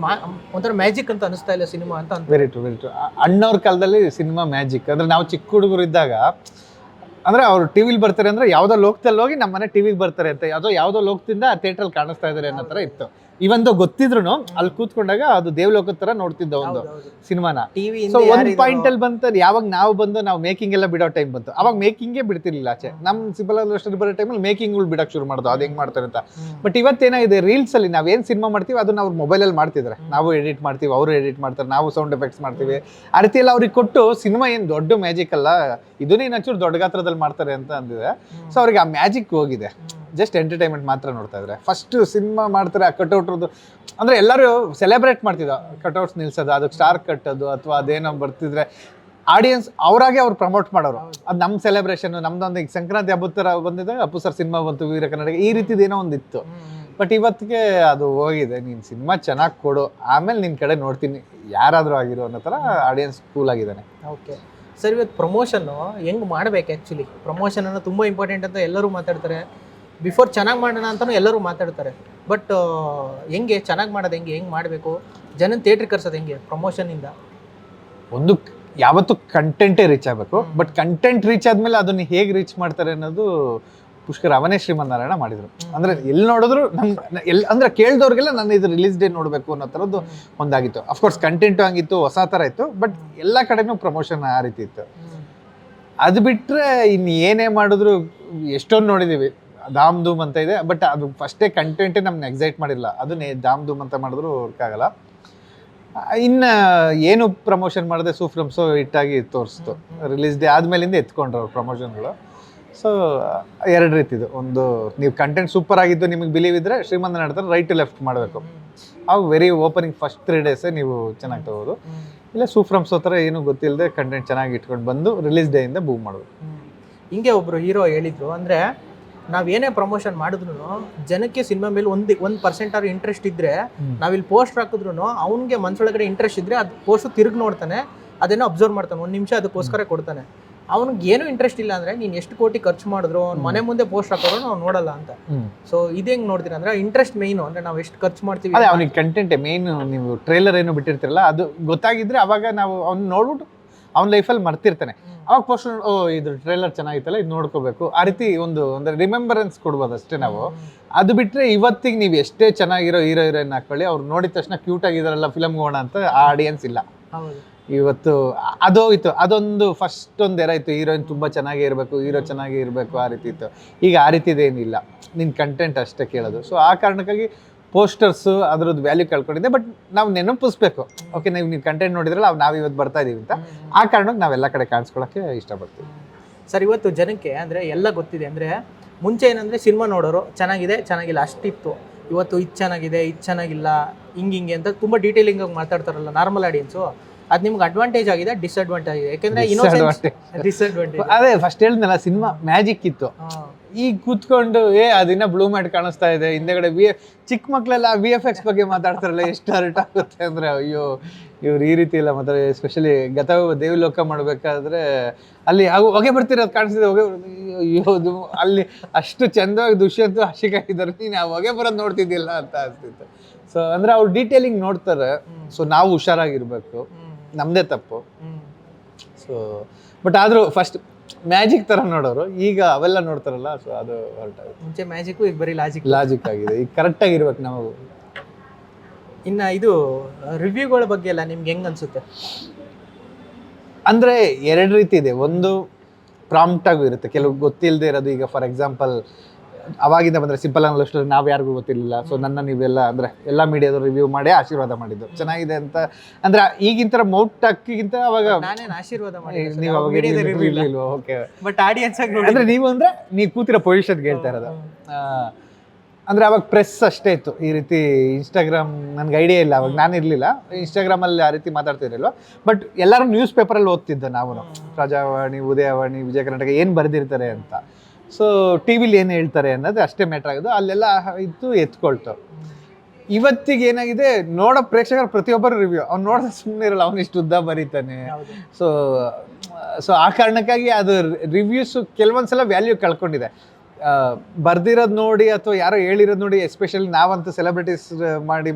ಒಂಥರ ಮ್ಯಾಜಿಕ್ ಅಂತ ಅನಿಸ್ತಾ ಇಲ್ಲ ಸಿನಿಮಾ ಅಂತ. Very true. ಅಣ್ಣವ್ರ ಕಾಲದಲ್ಲಿ ಸಿನಿಮಾ ಮ್ಯಾಜಿಕ್. ಅಂದರೆ ನಾವು ಚಿಕ್ಕ ಹುಡುಗರು ಇದ್ದಾಗ ಅಂದರೆ ಅವ್ರು ಟಿವಿಲಿ ಬರ್ತಾರೆ ಅಂದರೆ ಯಾವುದೋ ಲೋಕದಲ್ಲಿ ಹೋಗಿ ನಮ್ಮ ಮನೆ ಟಿವಿಗೆ ಬರ್ತಾರೆ ಅಂತ, ಯಾವುದೋ ಲೋಕದಿಂದ ಆ ಥಿಯೇಟ್ರಲ್ಲಿ ಕಾಣಿಸ್ತಾ ಇದ್ದಾರೆ ಅನ್ನೋ ಥರ ಇತ್ತು. ಇವಂದು ಗೊತ್ತಿದ್ರು ಅಲ್ಲಿ ಕೂತ್ಕೊಂಡಾಗ ಅದು ದೇವಲೋಕದ ಥರ ನೋಡ್ತಿದ್ದ ಒಂದು ಸಿನಿಮಾನ. ಸೊ ಒಂದು ಪಾಯಿಂಟಲ್ಲಿ ಬಂತ ಯಾವಾಗ ನಾವು ಬಂದು ನಾವು ಮೇಕಿಂಗ್ ಎಲ್ಲ ಬಿಡೋ ಟೈಮ್ ಬಂತು, ಅವಾಗ ಮೇಕಿಂಗೇ ಬಿಡ್ತಿರ್ಲಿಲ್ಲ ಆಚೆ. ನಮ್ಮ ಸಿಂಪಲ್ ಬರೋ ಟೈಮಲ್ಲಿ ಮೇಕಿಂಗ್ಗಳು ಬಿಡೋಕೆ ಶುರು ಮಾಡೋದು, ಅದು ಹೆಂಗೆ ಮಾಡ್ತಾರೆ ಅಂತ. ಬಟ್ ಇವತ್ತೇನಾಗಿದೆ, ರೀಲ್ಸಲ್ಲಿ ನಾವೇನು ಸಿನಿಮಾ ಮಾಡ್ತೀವಿ ಅದನ್ನ ಅವ್ರು ಮೊಬೈಲಲ್ಲಿ ಮಾಡ್ತಿದ್ದಾರೆ, ನಾವು ಎಡಿಟ್ ಮಾಡ್ತೀವಿ, ಅವರು ಎಡಿಟ್ ಮಾಡ್ತಾರೆ, ನಾವು ಸೌಂಡ್ ಎಫೆಕ್ಟ್ಸ್ ಮಾಡ್ತೀವಿ. ಆ ರೀತಿ ಎಲ್ಲ ಅವ್ರಿಗೆ ಕೊಟ್ಟು ಸಿನಿಮಾ ಏನು ದೊಡ್ಡ ಮ್ಯಾಜಿಕ್ ಅಲ್ಲ, ಇದನ್ನೇ ಇನ್ನೊಂಚೂರು ದೊಡ್ಡ ಗಾತ್ರದಲ್ಲಿ ಮಾಡ್ತಾರೆ ಅಂತ ಅಂದಿದೆ. ಸೊ ಅವ್ರಿಗೆ ಆ ಮ್ಯಾಜಿಕ್ ಹೋಗಿದೆ, ಜಸ್ಟ್ ಎಂಟರ್ಟೈನ್ಮೆಂಟ್ ಮಾತ್ರ ನೋಡ್ತಾ ಇದ್ದಾರೆ. ಫಸ್ಟ್ ಸಿನಿಮಾ ಮಾಡ್ತಾರೆ, ಆ ಕಟ್ಔಟ್ರದ್ದು ಅಂದರೆ ಎಲ್ಲರೂ ಸೆಲೆಬ್ರೇಟ್ ಮಾಡ್ತಿದ್ದ, ಕಟ್ಔಟ್ಸ್ ನಿಲ್ಸೋದು, ಅದಕ್ಕೆ ಸ್ಟಾರ್ ಕಟ್ಟೋದು ಅಥವಾ ಅದೇನೋ ಬರ್ತಿದ್ರೆ ಆಡಿಯನ್ಸ್ ಅವರಾಗೆ ಅವ್ರು ಪ್ರಮೋಟ್ ಮಾಡೋರು. ಅದು ನಮ್ಮ ಸೆಲೆಬ್ರೇಷನ್, ನಮ್ದೊಂದು ಈಗ ಸಂಕ್ರಾಂತಿ ಹಬ್ಬದ ಥರ ಬಂದಿದ್ದಾಗ ಅಪ್ಪು ಸರ್ ಸಿನಿಮಾ ಬಂತು, ವೀರ ಕನ್ನಡ, ಈ ರೀತಿದೇನೋ ಒಂದಿತ್ತು. ಬಟ್ ಇವತ್ತಿಗೆ ಅದು ಹೋಗಿದೆ. ನೀನು ಸಿನಿಮಾ ಚೆನ್ನಾಗಿ ಕೊಡು, ಆಮೇಲೆ ನಿನ್ನ ಕಡೆ ನೋಡ್ತೀನಿ ಯಾರಾದರೂ ಆಗಿರೋ ಅನ್ನೋ ಥರ ಆಡಿಯನ್ಸ್ ಕೂಲ್ ಆಗಿದ್ದಾನೆ. ಓಕೆ ಸರ್, ಇವತ್ತು ಪ್ರಮೋಷನ್ನು ಹೆಂಗೆ ಮಾಡಬೇಕು? ಆ್ಯಕ್ಚುಲಿ ಪ್ರಮೋಷನ್ ಅನ್ನೋ ತುಂಬ ಇಂಪಾರ್ಟೆಂಟ್ ಅಂತ ಎಲ್ಲರೂ ಮಾತಾಡ್ತಾರೆ. ಬಿಫೋರ್ ಚೆನ್ನಾಗಿ ಮಾಡೋಣ ಅಂತಲೂ ಎಲ್ಲರೂ ಮಾತಾಡ್ತಾರೆ. ಬಟ್ ಹೆಂಗೆ ಚೆನ್ನಾಗಿ ಮಾಡೋದು, ಹೆಂಗೆ ಮಾಡಬೇಕು, ಜನ ಥಿಯೇಟ್ರಿಗೆ ಕರ್ಸೋದು ಹೆಂಗೆ ಪ್ರಮೋಷನಿಂದ? ಒಂದು ಯಾವತ್ತೂ ಕಂಟೆಂಟೇ ರೀಚ್ ಆಗಬೇಕು. ಬಟ್ ಕಂಟೆಂಟ್ ರೀಚ್ ಆದಮೇಲೆ ಅದನ್ನು ಹೇಗೆ ರೀಚ್ ಮಾಡ್ತಾರೆ ಅನ್ನೋದು ಪುಷ್ಕರ್ ಅವನೇ ಶ್ರೀಮನ್ನಾರಾಯಣ ಮಾಡಿದರು. ಅಂದರೆ ಎಲ್ಲಿ ನೋಡಿದ್ರು ಅಂದರೆ ಕೇಳಿದವ್ರಿಗೆಲ್ಲ ನಾನು ಇದು ರಿಲೀಸ್ ಡೇ ನೋಡಬೇಕು ಅನ್ನೋ ಥರದ್ದು ಒಂದಾಗಿತ್ತು. ಅಫ್ಕೋರ್ಸ್ ಕಂಟೆಂಟು ಹಂಗಿತ್ತು, ಹೊಸ ಥರ ಇತ್ತು. ಬಟ್ ಎಲ್ಲ ಕಡೆನೂ ಪ್ರಮೋಷನ್ ಆ ರೀತಿ ಇತ್ತು. ಅದು ಬಿಟ್ಟರೆ ಇನ್ನು ಏನೇ ಮಾಡಿದ್ರು ಎಷ್ಟೊಂದು ನೋಡಿದ್ದೀವಿ. ಧಾಮ್ ಧೂಮ್ ಅಂತ ಇದೆ, ಬಟ್ ಅದು ಫಸ್ಟೇ ಕಂಟೆಂಟೇ ನಮ್ಮನ್ನ ಎಕ್ಸೈಟ್ ಮಾಡಿಲ್ಲ. ಅದನ್ನೇ ಧಾಮ್ ಧೂಮ್ ಅಂತ ಮಾಡಿದ್ರು ವರ್ಕ್ ಆಗಲ್ಲ. ಇನ್ನು ಏನು ಪ್ರಮೋಷನ್ ಮಾಡಿದೆ ಸೂಫ್ರಮ್ಸು ಹಿಟ್ಟಾಗಿ ತೋರಿಸ್ತು. ರಿಲೀಸ್ ಡೇ ಆದಮೇಲಿಂದ ಎತ್ಕೊಂಡ್ರು ಅವ್ರು ಪ್ರಮೋಷನ್ಗಳು. ಸೊ ಎರಡು ರೀತಿದು, ಒಂದು ನೀವು ಕಂಟೆಂಟ್ ಸೂಪರ್ ಆಗಿದ್ದು ನಿಮಗೆ ಬಿಲೀವ್ ಇದ್ದರೆ ಶ್ರೀಮಂತ ನಡ್ತಾರೆ ರೈಟ್ ಟು ಲೆಫ್ಟ್ ಮಾಡಬೇಕು. ಅವು ವೆರಿ ಓಪನಿಂಗ್ ಫಸ್ಟ್ 3 ಡೇಸೇ ನೀವು ಚೆನ್ನಾಗಿ ತಗೋದು. ಇಲ್ಲ ಸೂಫ್ರಮ್ಸ್ ಥರ ಏನೂ ಗೊತ್ತಿಲ್ಲದೆ ಕಂಟೆಂಟ್ ಚೆನ್ನಾಗಿ ಇಟ್ಕೊಂಡು ಬಂದು ರಿಲೀಸ್ ಡೇಯಿಂದ ಬೂಮ್ ಮಾಡೋದು. ಹಿಂಗೆ ಒಬ್ರು ಹೀರೋ ಹೇಳಿದ್ರು, ಅಂದರೆ ನಾವೇನೇ ಪ್ರಮೋಷನ್ ಮಾಡಿದ್ರು ಜನಕ್ಕೆ ಸಿನಿಮಾ ಮೇಲೆ ಒಂದು ಪರ್ಸೆಂಟ್ ಆದ್ರೂ ಇಂಟ್ರೆಸ್ಟ್ ಇದ್ದರೆ, ನಾವಿಲ್ಲಿ ಪೋಸ್ಟರ್ ಹಾಕಿದ್ರು ಅವ್ನಿಗೆ ಮನ್ಸೊಳಗಡೆ ಇಂಟ್ರೆಸ್ಟ್ ಇದ್ದರೆ ಅದು ಪೋಸ್ಟು ತಿರುಗಿ ನೋಡ್ತಾನೆ, ಅದನ್ನು ಅಬ್ಸರ್ವ್ ಮಾಡ್ತಾನೆ, 1 ನಿಮಿಷ ಅದಕ್ಕೋಸ್ಕರ ಕೊಡ್ತಾನೆ. ಅವ್ನಿಗೆ ಏನೂ ಇಂಟ್ರೆಸ್ಟ್ ಇಲ್ಲ ಅಂದರೆ ನೀನು ಎಷ್ಟು ಕೋಟಿ ಖರ್ಚು ಮಾಡಿದ್ರು ಅವ್ನ ಮನೆ ಮುಂದೆ ಪೋಸ್ಟ್ ಹಾಕೋರು ನಾವು ನೋಡಲ್ಲ ಅಂತ. ಸೊ ಇದು ಹೆಂಗೆ ನೋಡ್ತೀನಿ ಅಂದರೆ ಇಂಟ್ರೆಸ್ಟ್ ಮೇಯ್ನು, ಅಂದರೆ ನಾವು ಎಷ್ಟು ಖರ್ಚು ಮಾಡ್ತೀವಿ. ಅದೇ ಅವ್ನಿಗೆ ಕಂಟೆಂಟ್ ಮೇನ್. ನೀವು ಟ್ರೈಲರ್ ಏನು ಬಿಟ್ಟಿರ್ತಿರಲ್ಲ ಅದು ಗೊತ್ತಾಗಿದ್ರೆ ಅವಾಗ ನಾವು ಅವ್ನು ನೋಡ್ಬಿಟ್ಟು ಅವ್ನ ಲೈಫಲ್ಲಿ ಮರ್ತಿರ್ತಾನೆ, ಅವಾಗ ಪೋಸ್ಟರ್ ಓ ಇದು ಟ್ರೈಲರ್ ಚೆನ್ನಾಗಿತ್ತಲ್ಲ ಇದು ನೋಡ್ಕೋಬೇಕು, ಆ ರೀತಿ ಒಂದು ಅಂದರೆ ರಿಮೆಂಬರೆನ್ಸ್ ಕೊಡ್ಬೋದು ಅಷ್ಟೇ ನಾವು. ಅದು ಬಿಟ್ಟರೆ ಇವತ್ತಿಗೆ ನೀವು ಎಷ್ಟೇ ಚೆನ್ನಾಗಿರೋ ಹೀರೋ ಹೀರೋಯಿನ್ ಹಾಕೊಳ್ಳಿ, ಅವ್ರು ನೋಡಿದ ತಕ್ಷಣ ಕ್ಯೂಟ್ ಆಗಿದಾರಲ್ಲ ಫಿಲಮ್ಗೆ ಹೋಗೋಣ ಅಂತ ಆ ಆಡಿಯನ್ಸ್ ಇಲ್ಲ ಇವತ್ತು. ಅದೋಯ್ತು, ಅದೊಂದು ಫಸ್ಟ್ ಒಂದು ಇತ್ತು, ಹೀರೋಯಿನ್ ತುಂಬ ಚೆನ್ನಾಗೇ ಇರಬೇಕು, ಹೀರೋ ಚೆನ್ನಾಗೇ ಇರಬೇಕು, ಆ ರೀತಿ ಇತ್ತು. ಈಗ ಆ ರೀತಿದೇನಿಲ್ಲ, ನಿನ್ನ ಕಂಟೆಂಟ್ ಅಷ್ಟೇ ಕೇಳೋದು. ಸೊ ಆ ಕಾರಣಕ್ಕಾಗಿ ಪೋಸ್ಟರ್ಸು ಅದ್ರದ್ದು ವ್ಯಾಲ್ಯೂ ಕಳ್ಕೊಂಡಿದ್ದೆ. ಬಟ್ ನಾವು ನೆನಪಿಸ್ಬೇಕು, ಓಕೆ ನೀವು ಕಂಟೆಂಟ್ ನೋಡಿದ್ರಲ್ಲ ನಾವು ಇವತ್ತು ಬರ್ತಾ ಇದೀವಿ ಅಂತ. ಆ ಕಾರಣಕ್ಕೆ ನಾವೆಲ್ಲ ಕಡೆ ಕಾಣಿಸ್ಕೊಳ್ಳೋಕ್ಕೆ ಇಷ್ಟಪಡ್ತೀವಿ. ಸರ್, ಇವತ್ತು ಜನಕ್ಕೆ ಅಂದರೆ ಎಲ್ಲ ಗೊತ್ತಿದೆ. ಅಂದರೆ ಮುಂಚೆ ಏನಂದರೆ ಸಿನಿಮಾ ನೋಡೋರು ಚೆನ್ನಾಗಿದೆ ಚೆನ್ನಾಗಿಲ್ಲ ಅಷ್ಟಿತ್ತು. ಇವತ್ತು ಇದು ಚೆನ್ನಾಗಿದೆ ಇದು ಚೆನ್ನಾಗಿಲ್ಲ ಹಿಂಗೆ ಅಂತ ತುಂಬ ಡೀಟೇಲಿಂಗಾಗಿ ಮಾತಾಡ್ತಾರಲ್ಲ ನಾರ್ಮಲ್ ಆಡಿಯನ್ಸು. ಅದು ನಿಮ್ಗೆ ಅಡ್ವಾಂಟೇಜ್ ಆಗಿದೆ, ಡಿಸ್ಅಡ್ವಾಂಟೇಜ್ ಆಗಿದೆ. ಯಾಕೆಂದರೆ ಡಿಸ್ಅಡ್ವಾಂಟೇಜ್ ಅದೇ ಫಸ್ಟ್ ಹೇಳಿದ್ನಲ್ಲ, ಸಿನಿಮಾ ಮ್ಯಾಜಿಕ್ ಇತ್ತು. ಈಗ ಕೂತ್ಕೊಂಡು ಅದಿನ್ನ ಬ್ಲೂ ಮ್ಯಾಟ್ ಕಾಣಿಸ್ತಾ ಇದೆ, ಹಿಂದೆಗಡೆ ಚಿಕ್ಕ ಮಕ್ಕಳೆಲ್ಲ VFX ಬಗ್ಗೆ ಮಾತಾಡ್ತಾರಲ್ಲ, ಎಷ್ಟು ಹರ್ಟ್ ಆಗುತ್ತೆ ಅಂದರೆ ಅಯ್ಯೋ ಇವ್ರು ಈ ರೀತಿ ಎಲ್ಲ ಮಾತಾಡಿ. ಎಸ್ಪೆಷಲಿ ದೇವಲೋಕ ಮಾಡಬೇಕಾದ್ರೆ ಅಲ್ಲಿ ಹೊಗೆ ಬರ್ತಿರೋದು ಕಾಣಿಸ್ತಿದೆ, ಅಯ್ಯೋ ಅಲ್ಲಿ ಅಷ್ಟು ಚಂದವಾಗಿ ದುಷ್ಯಂತ ಹಸಿಕಾಗಿದ್ದಾರೆ, ನೀನು ಆ ಹೊಗೆ ಬರೋದು ನೋಡ್ತಿದ್ದಿಲ್ಲ ಅಂತ ಅನಿಸ್ತಿತ್ತು. ಸೊ ಅಂದರೆ ಅವ್ರು ಡೀಟೇಲಿಂಗ್ ನೋಡ್ತಾರೆ. ಸೊ ನಾವು ಹುಷಾರಾಗಿರ್ಬೇಕು, ನಮ್ಮದೇ ತಪ್ಪು. ಸೊ ಬಟ್ ಆದರೂ ಫಸ್ಟ್ ಮ್ಯಾಜಿಕ್ ಥರ ನೋಡೋರು, ಈಗ ಅವೆಲ್ಲ ನೋಡ್ತಾರಲ್ಲ. ಸೊ ಅದು ಹೊರಟಾಗುತ್ತೆ. ಮುಂಚೆ ಮ್ಯಾಜಿಕ್ಕು, ಈಗ ಬರೀ ಲಾಜಿಕ್ ಆಗಿದೆ. ಈಗ ಕರೆಕ್ಟಾಗಿರ್ಬೇಕು ನಾವು. ಇನ್ನು ಇದು ರಿವ್ಯೂಗಳ ಬಗ್ಗೆ ಎಲ್ಲ ನಿಮ್ಗೆ ಹೆಂಗೆ ಅನಿಸುತ್ತೆ? ಅಂದರೆ 2 ರೀತಿ ಇದೆ. ಒಂದು ಪ್ರಾಂಪ್ಟಾಗೂ ಇರುತ್ತೆ, ಕೆಲವು ಗೊತ್ತಿಲ್ಲದೆ ಇರೋದು. ಈಗ ಫಾರ್ ಎಕ್ಸಾಂಪಲ್ ಅವಾಗಿಂದ ಬಂದರೆ ಸಿಂಪಲ್ ಆಗಿ ಲವ್ ಸ್ಟೋರಿ ನಾವು ಯಾರಿಗೂ ಗೊತ್ತಿರಲಿಲ್ಲ. ಸೊ ನೀವೆಲ್ಲ ಅಂದರೆ ಎಲ್ಲ ಮೀಡಿಯಾದವ್ರು ರಿವ್ಯೂ ಮಾಡಿ ಆಶೀರ್ವಾದ ಮಾಡಿದ್ದು ಚೆನ್ನಾಗಿದೆ ಅಂತ. ಅಂದರೆ ಈಗಿನ ಥರ ಮೌಟ್ ಹಾಕಿಗಿಂತ ಅವಾಗ ನಾನೇನು ಆಶೀರ್ವಾದ ಮಾಡಿ ನೀವು ಅವಾಗ ಓಕೆ, ಬಟ್ ಆಡಿಯನ್ಸ್ ಆಗಿ ಅಂದರೆ ನೀವು ಕೂತಿರೋ ಪೊಸಿಷನ್ಗೆ ಹೇಳ್ತಾ ಇರೋದು. ಅಂದರೆ ಅವಾಗ ಪ್ರೆಸ್ ಅಷ್ಟೇ ಇತ್ತು. ಈ ರೀತಿ ಇನ್ಸ್ಟಾಗ್ರಾಮ್ ನನಗೆ ಐಡಿಯಾ ಇಲ್ಲ, ಅವಾಗ ನಾನು ಇರಲಿಲ್ಲ ಇನ್ಸ್ಟಾಗ್ರಾಮಲ್ಲಿ ಆ ರೀತಿ ಮಾತಾಡ್ತಿರಲಿಲ್ಲ. ಬಟ್ ಎಲ್ಲರೂ ನ್ಯೂಸ್ ಪೇಪರಲ್ಲಿ ಓದ್ತಿದ್ದೆ ನಾವು, ಪ್ರಜಾವಾಣಿ, ಉದಯವಾಣಿ, ವಿಜಯ ಕರ್ನಾಟಕ ಏನು ಬರೆದಿರ್ತಾರೆ ಅಂತ. ಸೊ ಟಿ ವಿಲಿ ಏನು ಹೇಳ್ತಾರೆ ಅನ್ನೋದು ಅಷ್ಟೇ ಮ್ಯಾಟ್ರ್ ಆಗೋದು, ಅಲ್ಲೆಲ್ಲ ಇತ್ತು ಎತ್ಕೊಳ್ತು. ಇವತ್ತಿಗೆ ಏನಾಗಿದೆ, ನೋಡೋ ಪ್ರೇಕ್ಷಕರು ಪ್ರತಿಯೊಬ್ಬರು ರಿವ್ಯೂ ಅವ್ನು ನೋಡಿದ್ರೆ ಸುಮ್ಮನೆ ಇರಲ್ಲ, ಅವನಿಷ್ಟು ಉದ್ದ ಬರೀತಾನೆ. ಸೊ ಆ ಕಾರಣಕ್ಕಾಗಿ ಅದು ರಿವ್ಯೂಸು ಕೆಲವೊಂದ್ಸಲ ವ್ಯಾಲ್ಯೂ ಕಳ್ಕೊಂಡಿದೆ. ಬರ್ದಿರೋದು ನೋಡಿ ಅಥವಾ ಯಾರೋ ಹೇಳಿರೋದು ನೋಡಿ, ಎಸ್ಪೆಷಲಿ ನಾವಂತೂ ಸೆಲೆಬ್ರಿಟೀಸ್